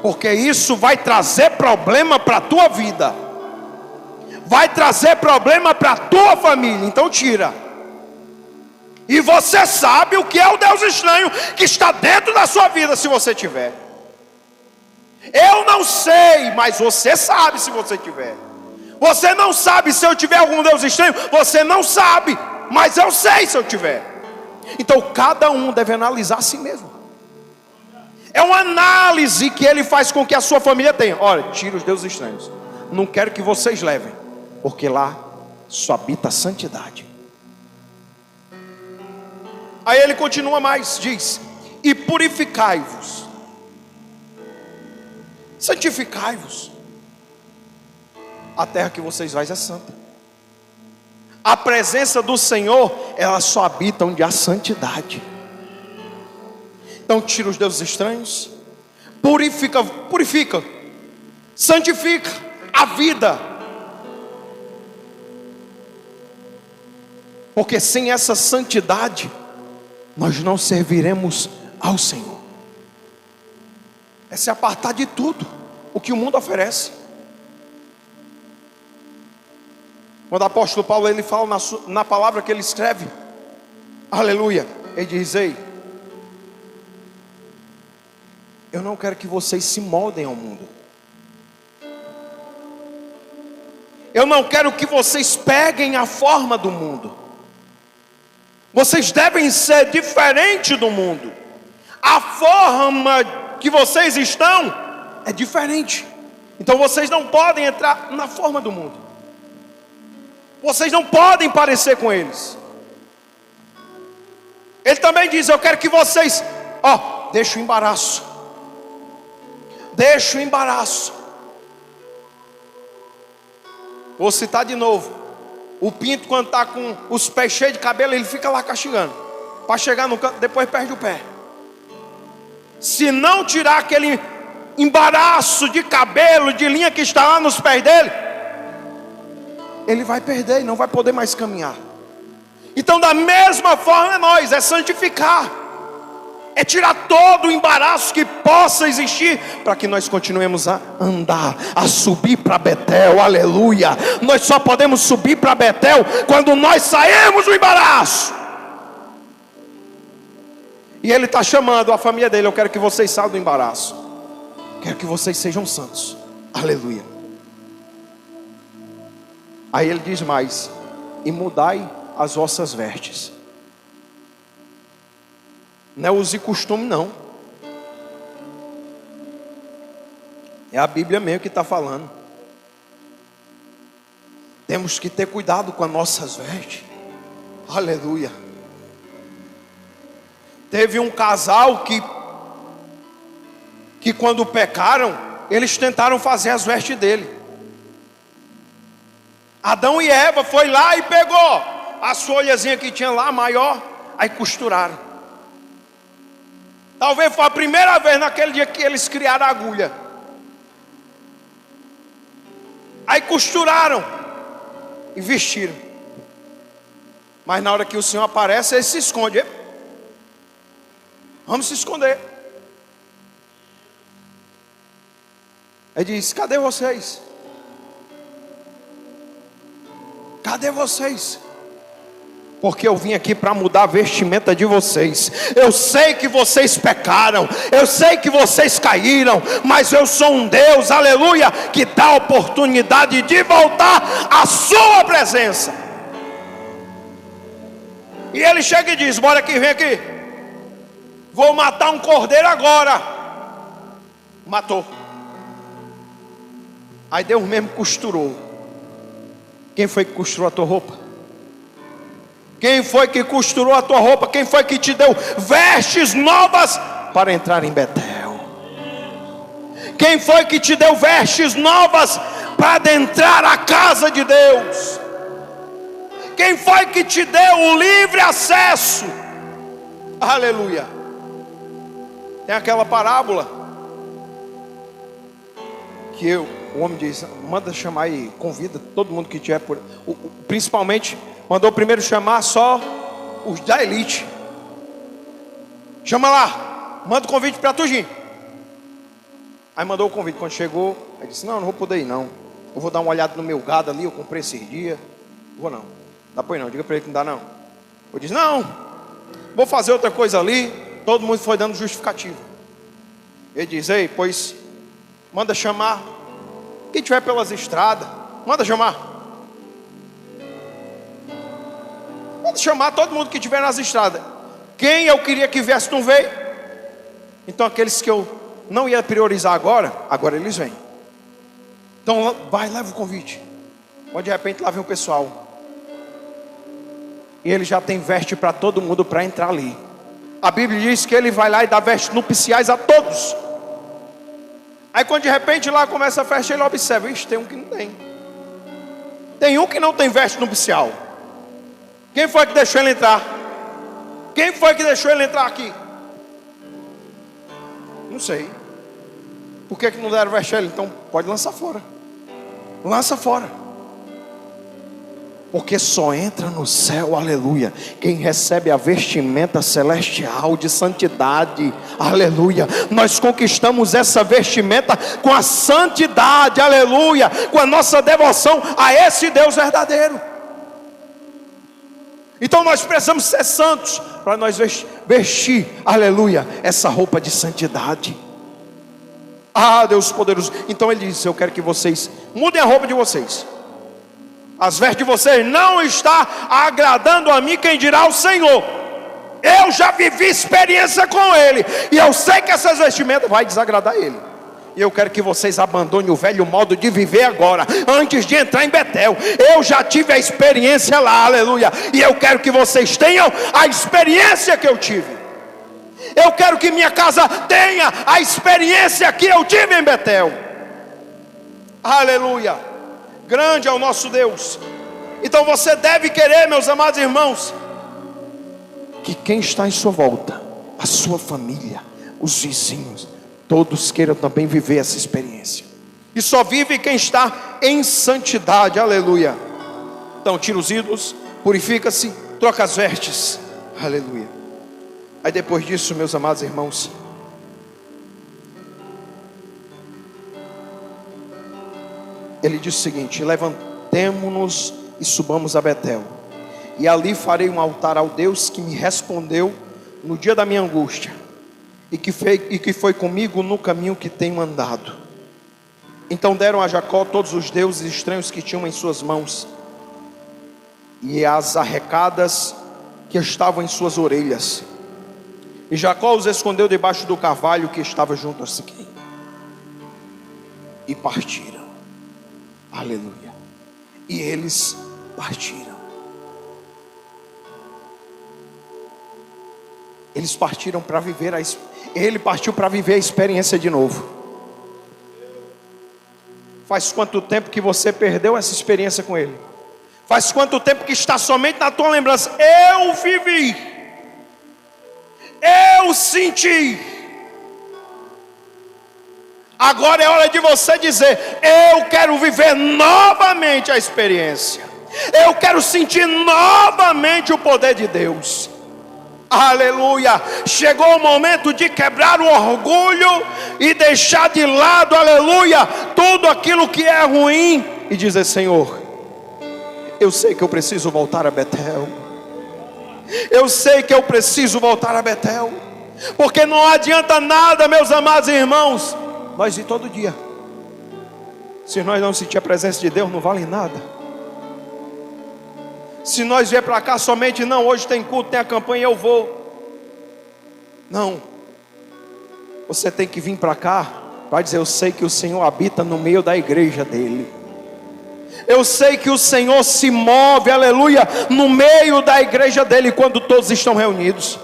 Porque isso vai trazer problema para a tua vida, vai trazer problema para a tua família, então tira. E você sabe o que é o Deus estranho que está dentro da sua vida, se você tiver. Eu não sei, mas você sabe se você tiver. Você não sabe se eu tiver algum Deus estranho, você não sabe, mas eu sei se eu tiver. Então cada um deve analisar a si mesmo. É uma análise que ele faz com que a sua família tenha. Olha, tira os deuses estranhos. Não quero que vocês levem, porque lá só habita a santidade. Aí ele continua mais, diz, e purificai-vos, santificai-vos, a terra que vocês vais é santa. A presença do Senhor, ela só habita onde há santidade. Então tira os deuses estranhos, purifica, santifica a vida, porque sem essa santidade nós não serviremos ao Senhor. É se apartar de tudo. o que o mundo oferece. Quando o apóstolo Paulo ele fala na palavra que ele escreve, aleluia, ele diz: ei, eu não quero que vocês se moldem ao mundo. Eu não quero que vocês peguem a forma do mundo. Vocês devem ser diferente do mundo. A forma que vocês estão é diferente. Então vocês não podem entrar na forma do mundo. Vocês não podem parecer com eles. Ele também diz: eu quero que vocês, deixem o embaraço. Deixa o embaraço. Vou citar de novo. O pinto, quando está com os pés cheios de cabelo, ele fica lá castigando. Para chegar no canto, depois perde o pé. Se não tirar aquele embaraço de cabelo, de linha que está lá nos pés dele, ele vai perder e não vai poder mais caminhar. Então da mesma forma é nós, é santificar. É tirar todo o embaraço que possa existir, para que nós continuemos a andar, a subir para Betel, aleluia. Nós só podemos subir para Betel quando nós sairmos do embaraço. E ele está chamando a família dele: eu quero que vocês saiam do embaraço. Quero que vocês sejam santos, aleluia. Aí ele diz mais: e mudai as vossas vestes. Não é uso e costume, não. É a Bíblia mesmo que está falando. Temos que ter cuidado com as nossas vestes. Aleluia. Teve um casal que quando pecaram, eles tentaram fazer as vestes dele. Adão e Eva foi lá e pegou as folhazinhas que tinha lá, maior, aí costuraram. Talvez foi a primeira vez naquele dia que eles criaram a agulha. Aí costuraram e vestiram. Mas na hora que o Senhor aparece, ele se esconde. Vamos se esconder. Ele diz: cadê vocês? Cadê vocês? Porque eu vim aqui para mudar a vestimenta de vocês. Eu sei que vocês pecaram, eu sei que vocês caíram, mas eu sou um Deus, aleluia, que dá a oportunidade de voltar à sua presença. E ele chega e diz: bora aqui, vem aqui. Vou matar um cordeiro agora. Matou. Aí Deus mesmo costurou. Quem foi que costurou a tua roupa? Quem foi que costurou a tua roupa? Quem foi que te deu vestes novas para entrar em Betel? Quem foi que te deu vestes novas para adentrar a casa de Deus? Quem foi que te deu o livre acesso? Aleluia. Tem aquela parábola que o homem diz: manda chamar aí, convida todo mundo que tiver por, principalmente mandou primeiro chamar só os da elite. Chama lá, manda o convite para tudinho. Aí mandou o convite. Quando chegou, aí disse: não vou poder ir não. Eu vou dar uma olhada no meu gado ali, eu comprei esses dias. Não vou não. Dá pra ir não, diga para ele que não dá não. Eu disse: não, vou fazer outra coisa ali. Todo mundo foi dando justificativo. Ele diz: ei, pois manda chamar quem tiver pelas estradas. Manda chamar. Manda chamar todo mundo que tiver nas estradas. Quem eu queria que viesse não veio. Então aqueles que eu não ia priorizar agora eles vêm. Então vai, leva o convite. Ou de repente lá vem o pessoal. E ele já tem veste para todo mundo para entrar ali. A Bíblia diz que ele vai lá e dá vestes nupciais a todos. Aí quando de repente lá começa a festa, ele observa: ixi, tem um que não tem. Tem um que não tem veste nupcial. Quem foi que deixou ele entrar? Quem foi que deixou ele entrar aqui? Não sei. Por que não deram veste a ele? Então pode lançar fora. Lança fora. Porque só entra no céu, aleluia, quem recebe a vestimenta celestial de santidade, aleluia. Nós conquistamos essa vestimenta com a santidade, aleluia, com a nossa devoção a esse Deus verdadeiro. Então nós precisamos ser santos para nós vestir, aleluia, essa roupa de santidade. Ah, Deus poderoso. Então ele disse: eu quero que vocês mudem a roupa de vocês. As vestes de vocês não está agradando a mim, quem dirá ao Senhor. Eu já vivi experiência com Ele, e eu sei que essas vestimentas vai desagradar Ele. E eu quero que vocês abandonem o velho modo de viver agora, antes de entrar em Betel. Eu já tive a experiência lá, aleluia. E eu quero que vocês tenham a experiência que eu tive. Eu quero que minha casa tenha a experiência que eu tive em Betel. Aleluia. Grande é o nosso Deus. Então você deve querer, meus amados irmãos, que quem está em sua volta, a sua família, os vizinhos, todos queiram também viver essa experiência. E só vive quem está em santidade, aleluia. Então tira os ídolos, purifica-se, troca as vestes, aleluia. Aí depois disso, meus amados irmãos, ele diz o seguinte: levantemo-nos e subamos a Betel, e ali farei um altar ao Deus que me respondeu no dia da minha angústia, e que foi comigo no caminho que tenho andado. Então deram a Jacó todos os deuses estranhos que tinham em suas mãos, e as arrecadas que estavam em suas orelhas. E Jacó os escondeu debaixo do carvalho que estava junto a Siquém, e partiram. Aleluia. E eles partiram. Eles partiram para viver ele partiu para viver a experiência de novo. Faz quanto tempo que você perdeu essa experiência com ele? Faz quanto tempo que está somente na tua lembrança? Eu vivi, eu senti. Agora é hora de você dizer: eu quero viver novamente a experiência. Eu quero sentir novamente o poder de Deus. Aleluia. Chegou o momento de quebrar o orgulho e deixar de lado, aleluia, tudo aquilo que é ruim, e dizer: Senhor, eu sei que eu preciso voltar a Betel. Eu sei que eu preciso voltar a Betel. Porque não adianta nada, meus amados irmãos, nós ir todo dia, se nós não sentir a presença de Deus, não vale nada. Se nós vier para cá somente, não, hoje tem culto, tem a campanha, eu vou. Não. Você tem que vir para cá para dizer: eu sei que o Senhor habita no meio da igreja dele. Eu sei que o Senhor se move, aleluia, no meio da igreja dele quando todos estão reunidos.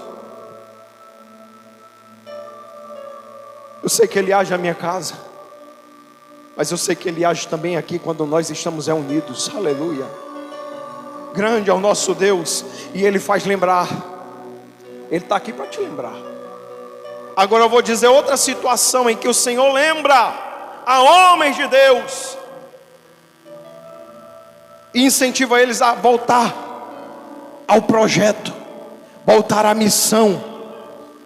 Eu sei que Ele age na minha casa, mas eu sei que Ele age também aqui quando nós estamos reunidos, aleluia. Grande é o nosso Deus, e Ele faz lembrar. Ele está aqui para te lembrar. Agora eu vou dizer outra situação em que o Senhor lembra a homens de Deus e incentiva eles a voltar ao projeto, voltar à missão,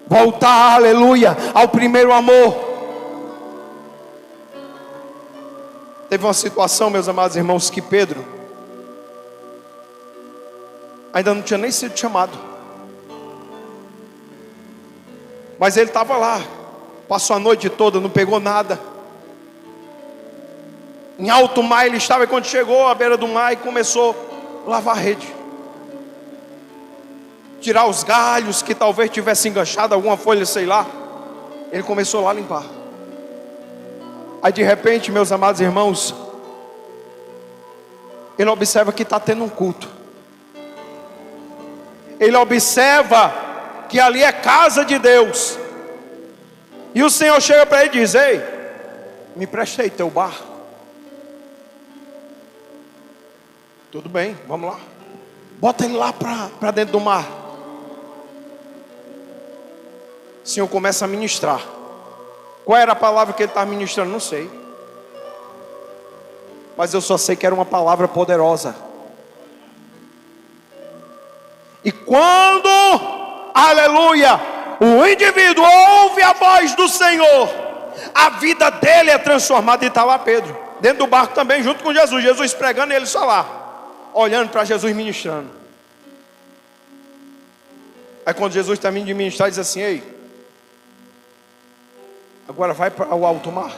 voltar, aleluia, ao primeiro amor. Teve uma situação, meus amados irmãos, que Pedro ainda não tinha nem sido chamado, mas ele estava lá, passou a noite toda, não pegou nada. Em alto mar ele estava, e quando chegou à beira do mar, e começou a lavar a rede, tirar os galhos que talvez tivesse enganchado, alguma folha, sei lá. Ele começou lá a limpar. Aí de repente, meus amados irmãos, ele observa que está tendo um culto. Ele observa que ali é casa de Deus. E o Senhor chega para ele e diz: ei, me presta aí teu barco. Tudo bem, vamos lá. Bota ele lá para dentro do mar. O Senhor começa a ministrar. Qual era a palavra que ele estava ministrando? Não sei. Mas eu só sei que era uma palavra poderosa. E quando, aleluia, o indivíduo ouve a voz do Senhor, a vida dele é transformada. E está lá Pedro, dentro do barco também, junto com Jesus. Jesus pregando e ele só lá, olhando para Jesus ministrando. Aí quando Jesus termina de ministrar, diz assim: ei, agora vai para o alto mar.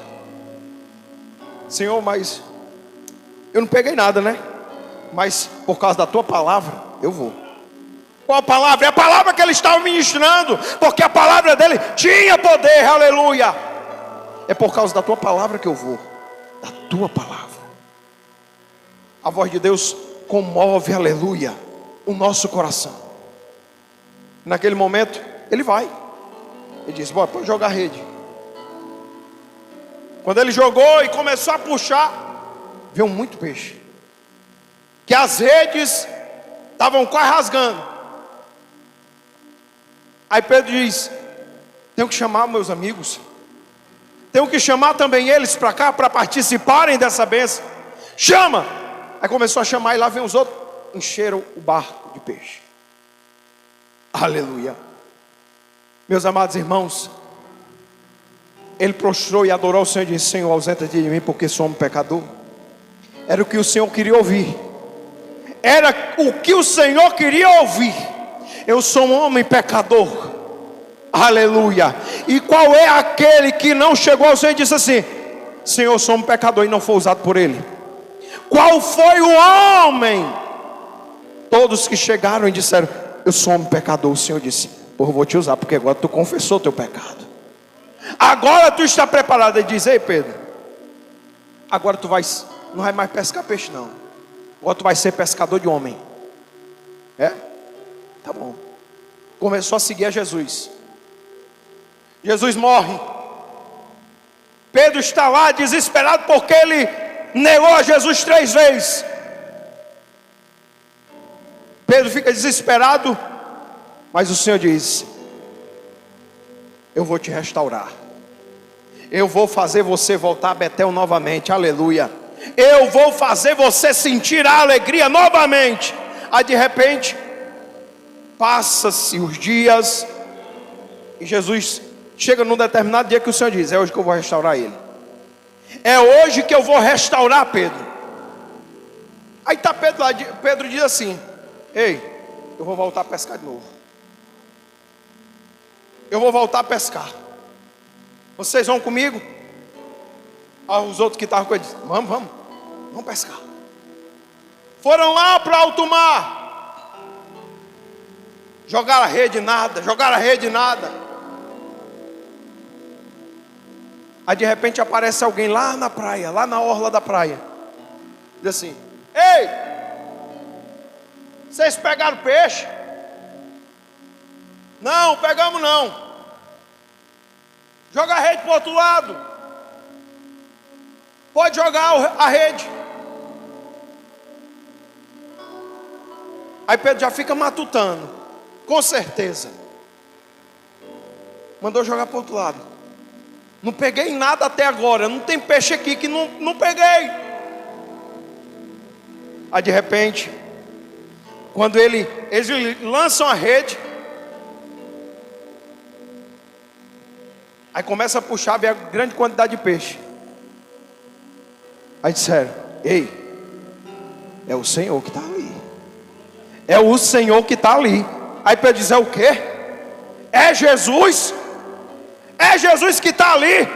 Senhor, mas eu não peguei nada, né? Mas por causa da tua palavra, eu vou. Qual palavra? É a palavra que ele estava ministrando, porque a palavra dele tinha poder, aleluia. É por causa da tua palavra que eu vou. Da tua palavra. A voz de Deus comove, aleluia, o nosso coração. Naquele momento, ele vai. Ele diz: bora, pode jogar a rede. Quando ele jogou e começou a puxar, veio muito peixe, que as redes estavam quase rasgando. Aí Pedro diz: tenho que chamar meus amigos, tenho que chamar também eles para cá, para participarem dessa bênção. Chama! Aí começou a chamar, e lá vem os outros, encheram o barco de peixe. Aleluia. Meus amados irmãos, ele prostrou e adorou o Senhor e disse: Senhor, ausenta-te de mim, porque sou um pecador. Era o que o Senhor queria ouvir. Era o que o Senhor queria ouvir. Eu sou um homem pecador. Aleluia. E qual é aquele que não chegou ao Senhor e disse assim: Senhor, eu sou um pecador, e não foi usado por ele? Qual foi o homem? Todos que chegaram e disseram: eu sou um pecador. O Senhor disse: pô, eu vou te usar, porque agora tu confessou teu pecado. Agora tu está preparado. Ele diz: ei Pedro, agora tu não vai mais pescar peixe não. Agora tu vai ser pescador de homem. É? Tá bom. Começou a seguir a Jesus. Jesus morre. Pedro está lá desesperado, porque ele negou a Jesus 3 vezes. Pedro fica desesperado, mas o Senhor diz: eu vou te restaurar. Eu vou fazer você voltar a Betel novamente. Aleluia. Eu vou fazer você sentir a alegria novamente. Aí de repente, passa-se os dias, e Jesus chega num determinado dia que o Senhor diz: é hoje que eu vou restaurar ele. É hoje que eu vou restaurar Pedro. Aí está Pedro lá. Pedro diz assim: ei, eu vou voltar a pescar de novo. Eu vou voltar a pescar. Vocês vão comigo? Os outros que estavam com ele disseram: vamos pescar. Foram lá para o alto mar. Jogaram a rede, nada. Jogaram a rede, nada. Aí de repente aparece alguém lá na praia, lá na orla da praia. Diz assim: ei, vocês pegaram peixe? Não, pegamos não. Joga a rede para o outro lado. Pode jogar a rede. Aí Pedro já fica matutando. Com certeza. Mandou jogar para o outro lado. Não peguei nada até agora. Não tem peixe aqui que não peguei. Aí de repente, quando eles lançam a rede, aí começa a puxar, vê a grande quantidade de peixe. Aí disseram: ei, é o Senhor que está ali. É o Senhor que está ali. Aí Pedro diz: é o quê? É Jesus? É Jesus que está ali?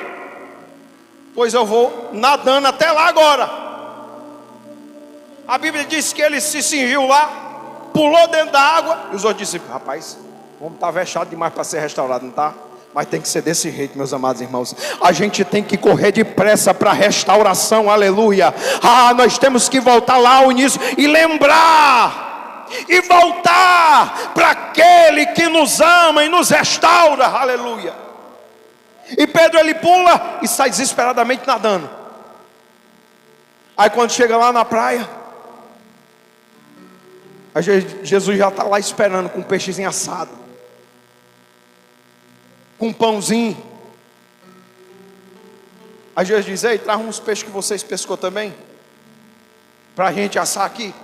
Pois eu vou nadando até lá agora. A Bíblia diz que ele se cingiu lá, pulou dentro da água, e os outros disseram: rapaz, o homem está vexado demais para ser restaurado, não está? Mas tem que ser desse jeito, meus amados irmãos. A gente tem que correr depressa para a restauração, aleluia. Nós temos que voltar lá ao início e lembrar, e voltar para aquele que nos ama e nos restaura, aleluia. E Pedro, ele pula e sai desesperadamente nadando. Aí quando chega lá na praia, aí Jesus já está lá esperando com um peixezinho assado, com um pãozinho. Aí Jesus diz: ei, traz uns peixes que vocês pescou também, para a gente assar aqui.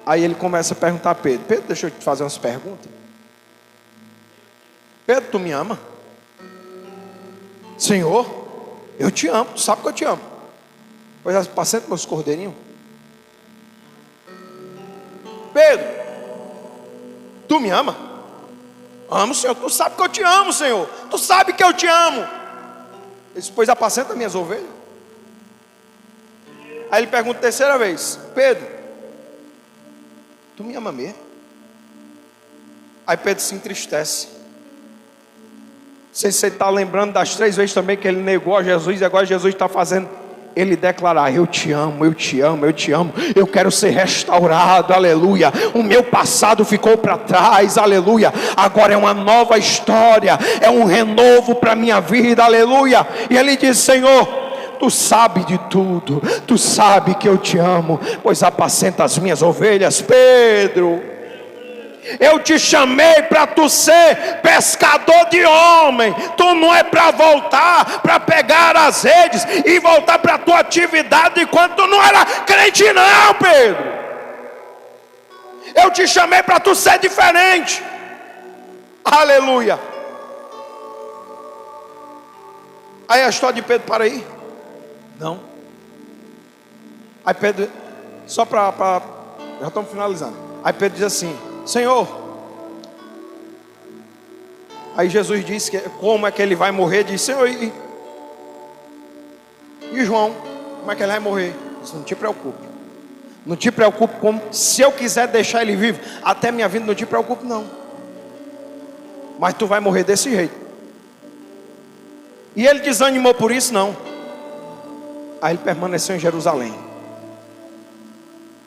Aí ele começa a perguntar a Pedro: Pedro, deixa eu te fazer umas perguntas. Pedro, tu me ama? Senhor, eu te amo, tu sabe que eu te amo. Pois apacenta meus cordeirinhos. Pedro, tu me ama? Amo, Senhor, tu sabe que eu te amo, Senhor. Tu sabe que eu te amo. Ele disse: pois apacenta minhas ovelhas. Aí ele pergunta a terceira vez: Pedro, tu me ama mesmo? Aí Pedro se entristece. Não sei se você está lembrando das 3 vezes também que ele negou a Jesus, e agora Jesus está fazendo ele declarar: eu te amo, eu te amo, eu te amo, eu quero ser restaurado, aleluia. O meu passado ficou para trás, aleluia. Agora é uma nova história, é um renovo para a minha vida, aleluia. E ele diz: Senhor, tu sabe de tudo, tu sabe que eu te amo, pois apacenta as minhas ovelhas. Pedro, eu te chamei para tu ser pescador de homem. Tu não é para voltar, para pegar as redes e voltar para a tua atividade enquanto tu não era crente não, Pedro. Eu te chamei para tu ser diferente. Aleluia. Aí a história de Pedro para aí? Não. Aí Pedro, só para já estamos finalizando. Aí Pedro diz assim: Senhor. Aí Jesus disse que como é que ele vai morrer. Diz: Senhor, e João, como é que ele vai morrer? Disse: não te preocupe. Não te preocupe, como se eu quiser deixar ele vivo até minha vida, não te preocupe não. Mas tu vai morrer desse jeito. E ele desanimou por isso? Não. Aí ele permaneceu em Jerusalém.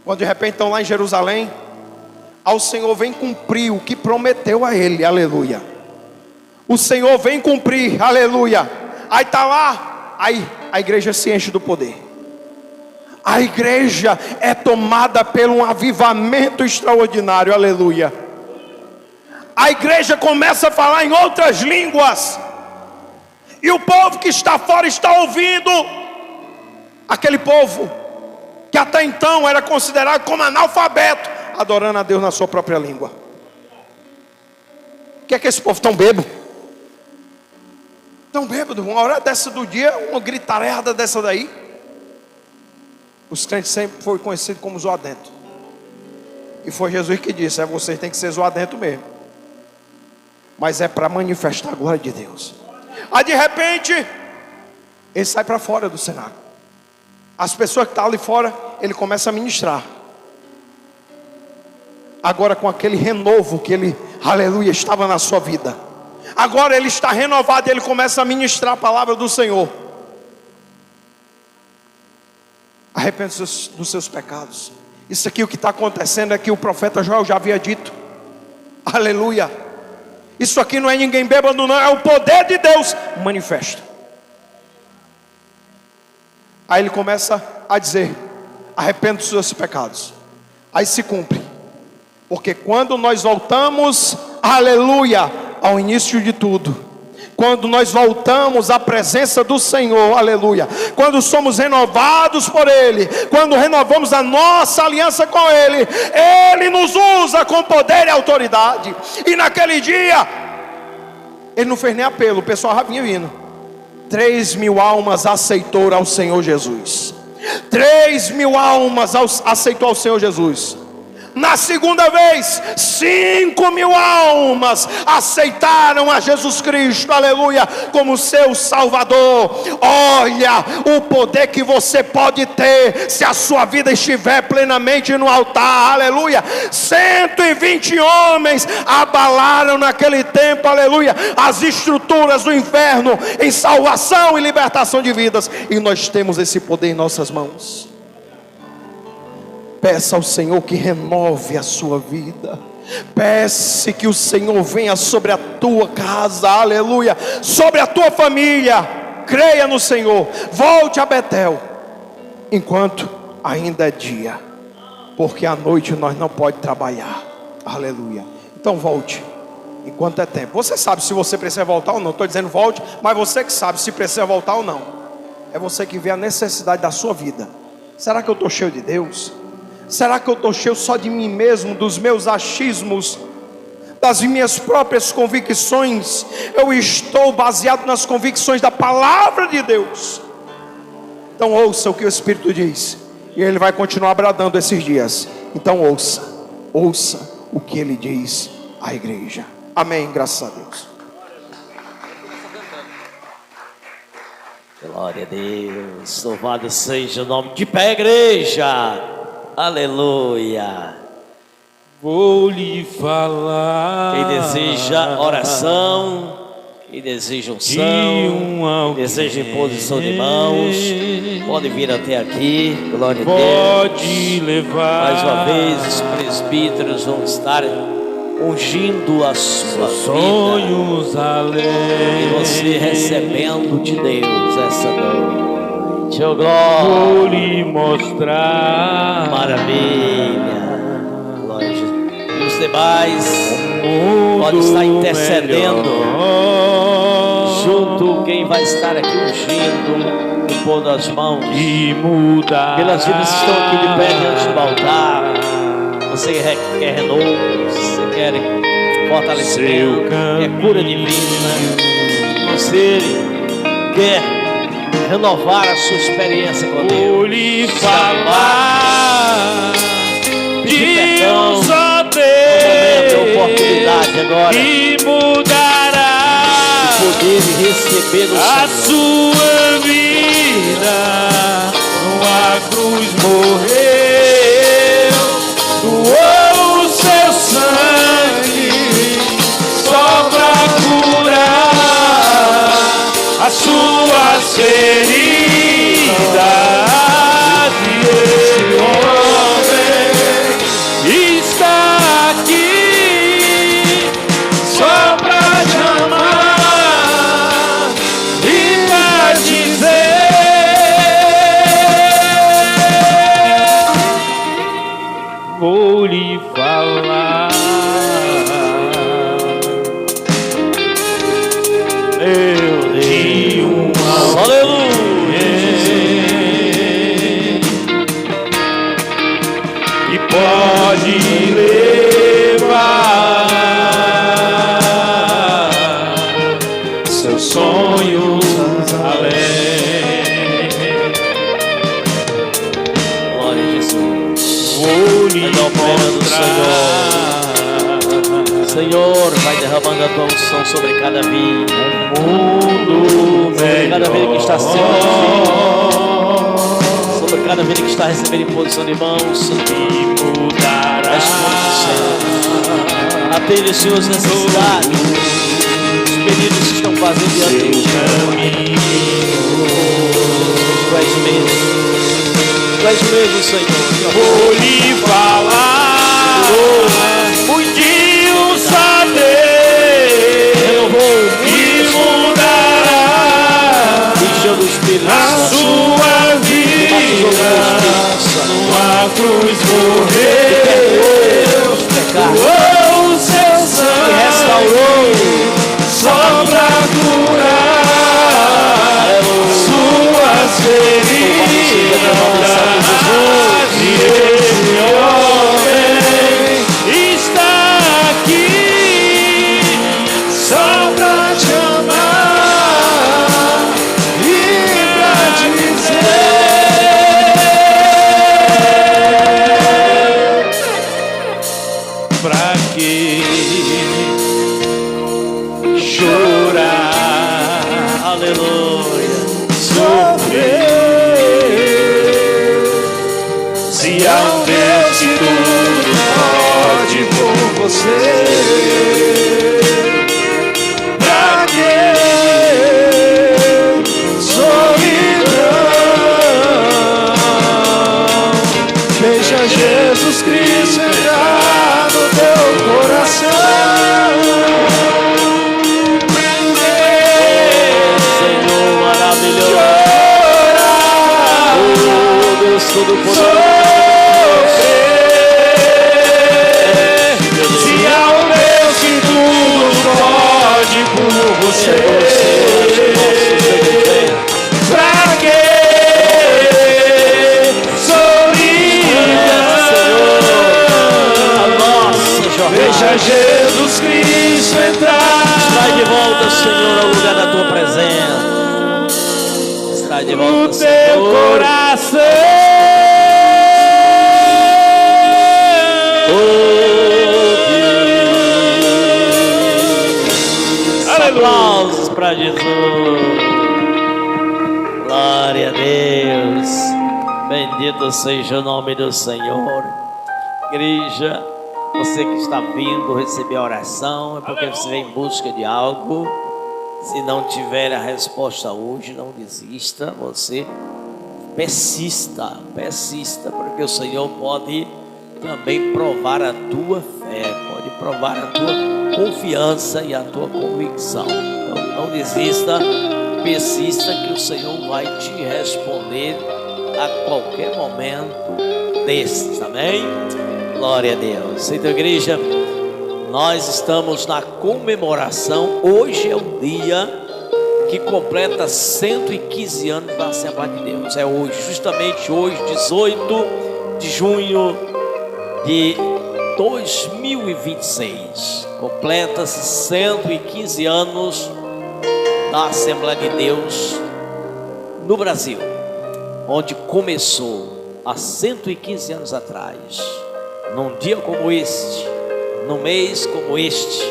Quando de repente estão lá em Jerusalém, ao Senhor vem cumprir o que prometeu a ele, aleluia. O Senhor vem cumprir, aleluia. Aí está lá, aí a igreja se enche do poder. A igreja é tomada por um avivamento extraordinário, aleluia. A igreja começa a falar em outras línguas, e o povo que está fora está ouvindo. Aquele povo que até então era considerado como analfabeto, adorando a Deus na sua própria língua. O que é que esse povo tão bêbado? Tão bêbado, uma hora dessa do dia, uma gritareada dessa daí. Os crentes sempre foram conhecidos como zoadento. E foi Jesus que disse: vocês têm que ser zoadento mesmo. Mas é para manifestar a glória de Deus. Aí de repente, ele sai para fora do cenário. As pessoas que estão ali fora, ele começa a ministrar. Agora com aquele renovo que ele, aleluia, estava na sua vida. Agora ele está renovado e ele começa a ministrar a palavra do Senhor. Arrepende-se dos seus pecados. Isso aqui o que está acontecendo é que o profeta Joel já havia dito. Aleluia. Isso aqui não é ninguém bêbado não, é o poder de Deus manifesto. Aí ele começa a dizer: arrepende dos seus pecados. Aí se cumpre. Porque quando nós voltamos, aleluia, ao início de tudo, quando nós voltamos à presença do Senhor, aleluia, quando somos renovados por Ele, quando renovamos a nossa aliança com Ele, Ele nos usa com poder e autoridade. E naquele dia, Ele não fez nem apelo, o pessoal já vinha vindo. 3.000 almas aceitou ao Senhor Jesus. 3.000 almas aceitou ao Senhor Jesus. Na segunda vez, 5.000 almas aceitaram a Jesus Cristo, aleluia, como seu Salvador. Olha o poder que você pode ter se a sua vida estiver plenamente no altar, aleluia. 120 homens abalaram naquele tempo, aleluia, as estruturas do inferno em salvação e libertação de vidas. E nós temos esse poder em nossas mãos. Peça ao Senhor que renove a sua vida. Peça que o Senhor venha sobre a tua casa, aleluia, sobre a tua família. Creia no Senhor. Volte a Betel enquanto ainda é dia, porque à noite nós não podemos trabalhar, aleluia. Então volte enquanto é tempo. Você sabe se você precisa voltar ou não. Estou dizendo volte, mas você que sabe se precisa voltar ou não. É você que vê a necessidade da sua vida. Será que eu estou cheio de Deus? Será que eu estou cheio só de mim mesmo, dos meus achismos, das minhas próprias convicções? Eu estou baseado nas convicções da palavra de Deus? Então ouça o que o Espírito diz, e Ele vai continuar bradando esses dias. Então ouça o que Ele diz à igreja. Amém, graças a Deus. Glória a Deus, louvado seja o nome. De pé, igreja, aleluia. Vou lhe falar. Quem deseja oração, quem deseja unção, quem deseja imposição de mãos, pode vir até aqui. Glória a Deus. Pode levar. Mais uma vez os presbíteros vão estar ungindo a sua vida, sonhos além. e você recebendo de Deus essa noite. Oh, glória. Vou lhe mostrar. Maravilha. Glória a Jesus. E os demais pode estar intercedendo junto. Quem vai estar aqui ungindo, impondo as mãos E mudar. pelas vidas que estão aqui de pé diante do altar. Você quer renovo, você quer fortalecimento, quer cura divina, você quer renovar a sua experiência com Deus. Vou lhe falar Pedir de perdão. um só Momento, Deus oportunidade agora que mudará poder receber o a Senhor. sua vida. Numa cruz morreu, doou o seu sangue só pra curar as suas feridas. E esse homem está aqui só pra te amar e pra dizer: vou lhe falar. Meu Deus, aleluia. E pode levar seus sonhos além. Glória a Jesus. Vou lhe Vai operando, mostrar Senhor, vai derramando a tua unção sobre cada vida, mundo sobre cada vida que está sendo melhor. sobre cada vida que está recebendo imposição de mãos. E mudará. Atende, Senhor, as necessidades, os pedidos que estão fazendo diante de ti. Tu és mesmo, tu és mesmo, Senhor. Vou lhe falar de um só Deus que mudará Enchendo o Espírito a sua vida. Numa cruz morreu, doou o seu sangue só pra curar suas feridas. E esse homem está aqui só pra te amar e pra dizer: pra que chorar, Aleluia. sofrer, se há um Deus que tudo pode por você? Pra que solidão? Deixa Jesus Cristo entrar no teu coração. Senhor maravilhoso, oh Deus Todo-Poderoso. Se há um Deus que tudo pode por você, pra que solidão? teu Senhor. coração. Aleluia. Aplausos para Jesus. Glória a Deus. Bendito seja o nome do Senhor. Igreja, você que está vindo receber a oração, é porque você vem em busca de algo. Se não tiver a resposta hoje, não desista. Você persista, porque o Senhor pode também provar a tua fé, pode provar a tua confiança e a tua convicção. Então não desista, persista, que o Senhor vai te responder a qualquer momento desses, amém? Glória a Deus. Então, igreja, nós estamos na comemoração. Hoje é o dia que completa 115 anos da Assembleia de Deus. É hoje, justamente hoje, 18 de junho de 2026. Completa-se 115 anos da Assembleia de Deus no Brasil, onde começou há 115 anos atrás, num dia como este, num mês como este,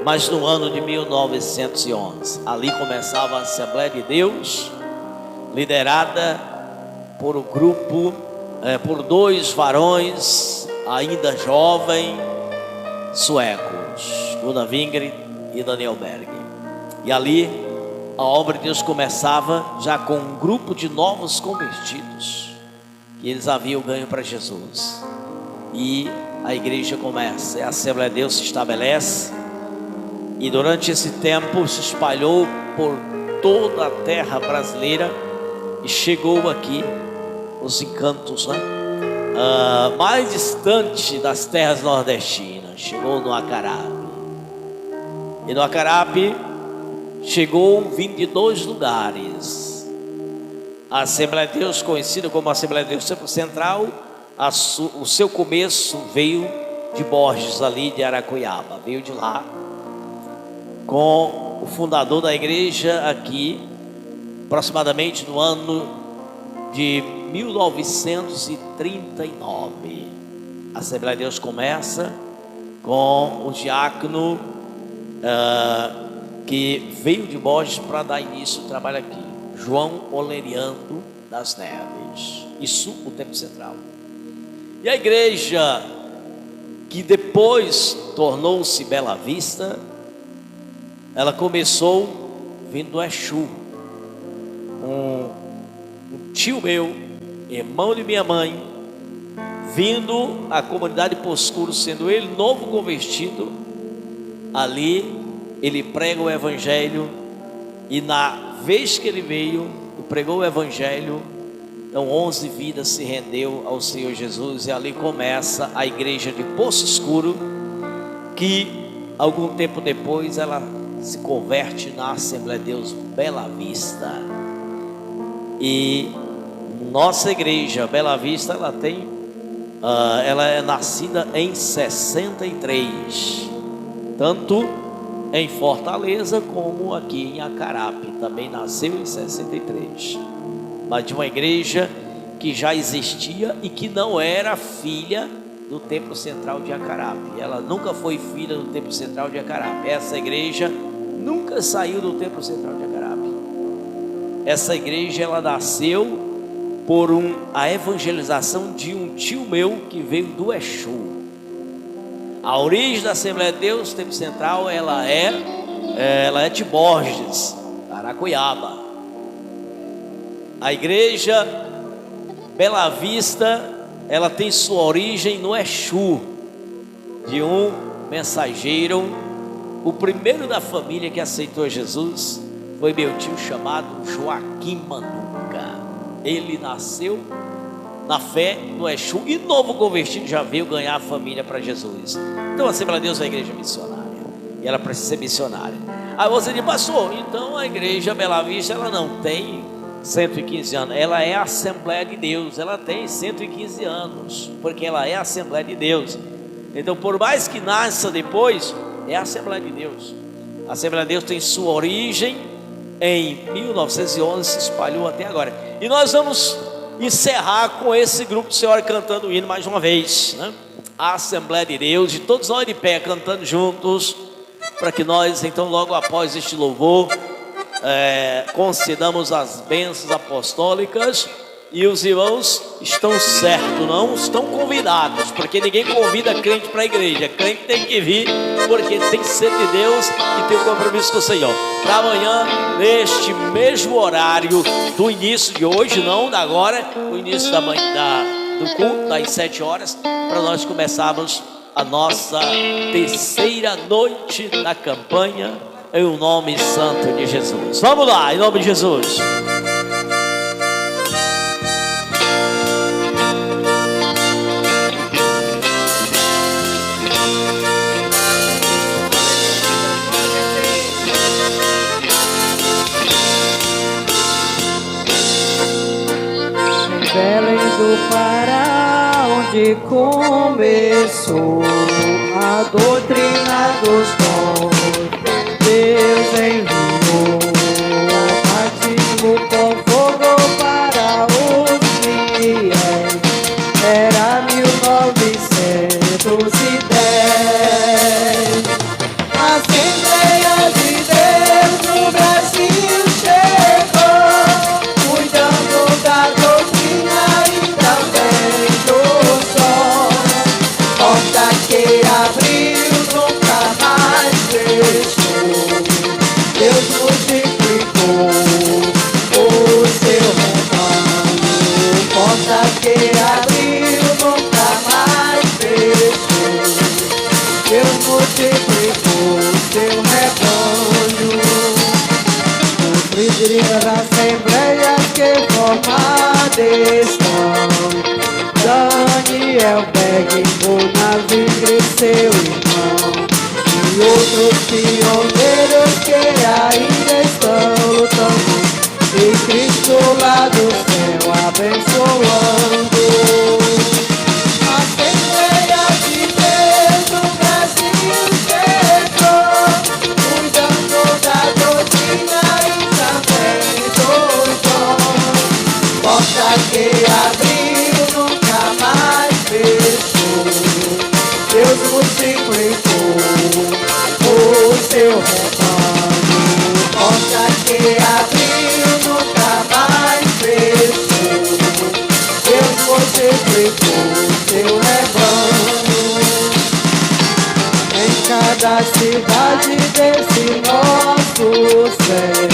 mas no ano de 1911. Ali começava a Assembleia de Deus, liderada por um grupo, por dois varões ainda jovens, suecos, Gunnar Wingren e Daniel Berg. E ali a obra de Deus começava já com um grupo de novos convertidos, que eles haviam ganho para Jesus. E a igreja começa, a Assembleia de Deus se estabelece, e durante esse tempo se espalhou por toda a terra brasileira e chegou aqui os encantos, né? Mais distante das terras nordestinas, chegou no Acarape. E no Acarape chegou vindo de dois lugares. A Assembleia de Deus, conhecida como Assembleia de Deus Centro Central, o seu começo veio de Borges, ali de Aracuiaba, veio de lá, com o fundador da igreja aqui, aproximadamente no ano de 1939. A Assembleia de Deus começa com o diácono que veio de Borges para dar início ao trabalho aqui, João Oleriando das Neves, isso o Templo Central. E a igreja, que depois tornou-se Bela Vista, ela começou vindo do Exu. Um tio meu, irmão de minha mãe, vindo à comunidade Poço Escuro, sendo ele novo convertido, ali ele prega o evangelho, e na vez que ele veio e pregou o evangelho, então 11 vidas se rendeu ao Senhor Jesus, e ali começa a igreja de Poço Escuro, que algum tempo depois ela se converte na Assembleia de Deus Bela Vista. E nossa igreja Bela Vista, ela é nascida em 63, tanto em Fortaleza como aqui em Acarape, também nasceu em 63, mas de uma igreja que já existia e que não era filha do Templo Central de Acarape. Ela nunca foi filha do Templo Central de Acarape. Essa igreja nunca saiu do Templo Central de Acarape. Essa igreja, ela nasceu por a evangelização de um tio meu que veio do Exu. A origem da Assembleia de Deus, Templo Central, ela é de Borges, Aracuiaba. A igreja Bela Vista, ela tem sua origem no Exu, de um mensageiro. O primeiro da família que aceitou Jesus foi meu tio chamado Joaquim Manuca. Ele nasceu na fé do Exu e novo convertido, já veio ganhar a família para Jesus. Então a Assembleia de Deus é a igreja missionária, e ela precisa ser missionária. Aí você diz, pastor, então a igreja Bela Vista, ela não tem 115 anos, ela é a Assembleia de Deus, ela tem 115 anos, porque ela é a Assembleia de Deus. Então, por mais que nasça depois, é a Assembleia de Deus. A Assembleia de Deus tem sua origem em 1911, se espalhou até agora. E nós vamos encerrar com esse grupo do Senhor cantando o hino mais uma vez, né? A Assembleia de Deus, e todos nós de pé cantando juntos, para que nós então logo após este louvor concedamos as bênçãos apostólicas. E os irmãos estão certos, não estão convidados, porque ninguém convida crente para a igreja. Crente tem que vir, porque tem sede de Deus e tem um compromisso com o Senhor. Para amanhã, neste mesmo horário do início de hoje, não da agora, o início da manhã, do culto, das 7 horas, para nós começarmos a nossa terceira noite da campanha, em o nome santo de Jesus. Vamos lá, em nome de Jesus. Belém do Pará, onde começou a doutrina dos dons, Deus enviou o batismo com fogo para os fiéis. Era 1910, a Assembleia de Deus no Brasil chegou, cuidando da doutrina e também do sol. Porta que abriu nunca mais fechou. Deus multiplicou o seu rebanho. Porta que abriu nunca mais fechou. Deus multiplicou o seu rebanho. Os líderes das assembleias que formadas estão, Daniel Berg, Bonavide, seu irmão, e outros pioneiros que ainda estão lutando, e Cristo lá do céu abençoando. A Assembleia de Deus no Brasil chegou, cuidando da doutrina e também dos dons. Porta que abriu nunca mais fechou. Deus multiplicou o seu rebanho. Porta que abriu nunca mais fechou. Deus multiplicou o seu rebanho. Em cada cidade desse nosso céu,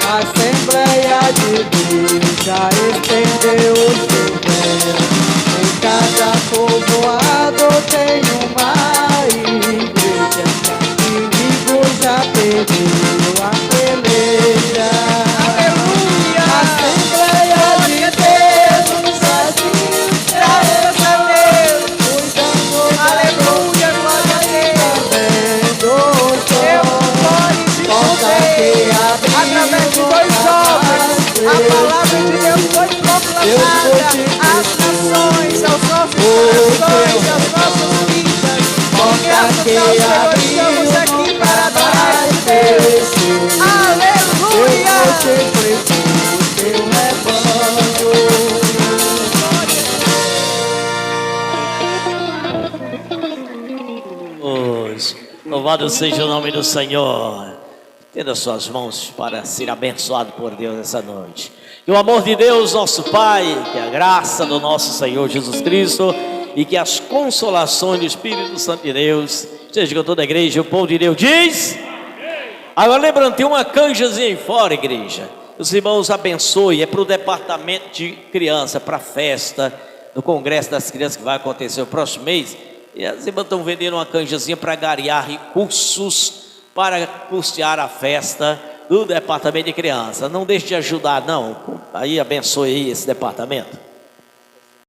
a Assembleia de Deus já estendeu o seu véu. Em cada povoado tem uma igreja, inimigo já perdeu a peleja. Aleluia! A Assembleia de Deus no Brasil, graças a Deus, cuidando da doutrina também dos dons. Porta que abriu através de 2 homens, a palavra de Deus foi proclamada às nações, aos nossos corações, às nossas vidas. Porta que abriu, estamos aqui para adorar a Deus. Aleluia! Deus multiplicou o seu rebanho. Louvado seja o nome do Senhor. Tenda suas mãos para ser abençoado por Deus essa noite. Que o amor de Deus, nosso Pai, que a graça do nosso Senhor Jesus Cristo e que as consolações do Espírito Santo de Deus seja com toda a igreja. O povo de Deus diz. Agora lembrando, tem uma canjazinha aí fora, igreja. Os irmãos abençoem, é para o departamento de criança, para a festa do Congresso das Crianças que vai acontecer o próximo mês. E as irmãs estão vendendo uma canjazinha para angariar recursos para custear a festa do departamento de criança. Não deixe de ajudar, não. Aí abençoe aí esse departamento.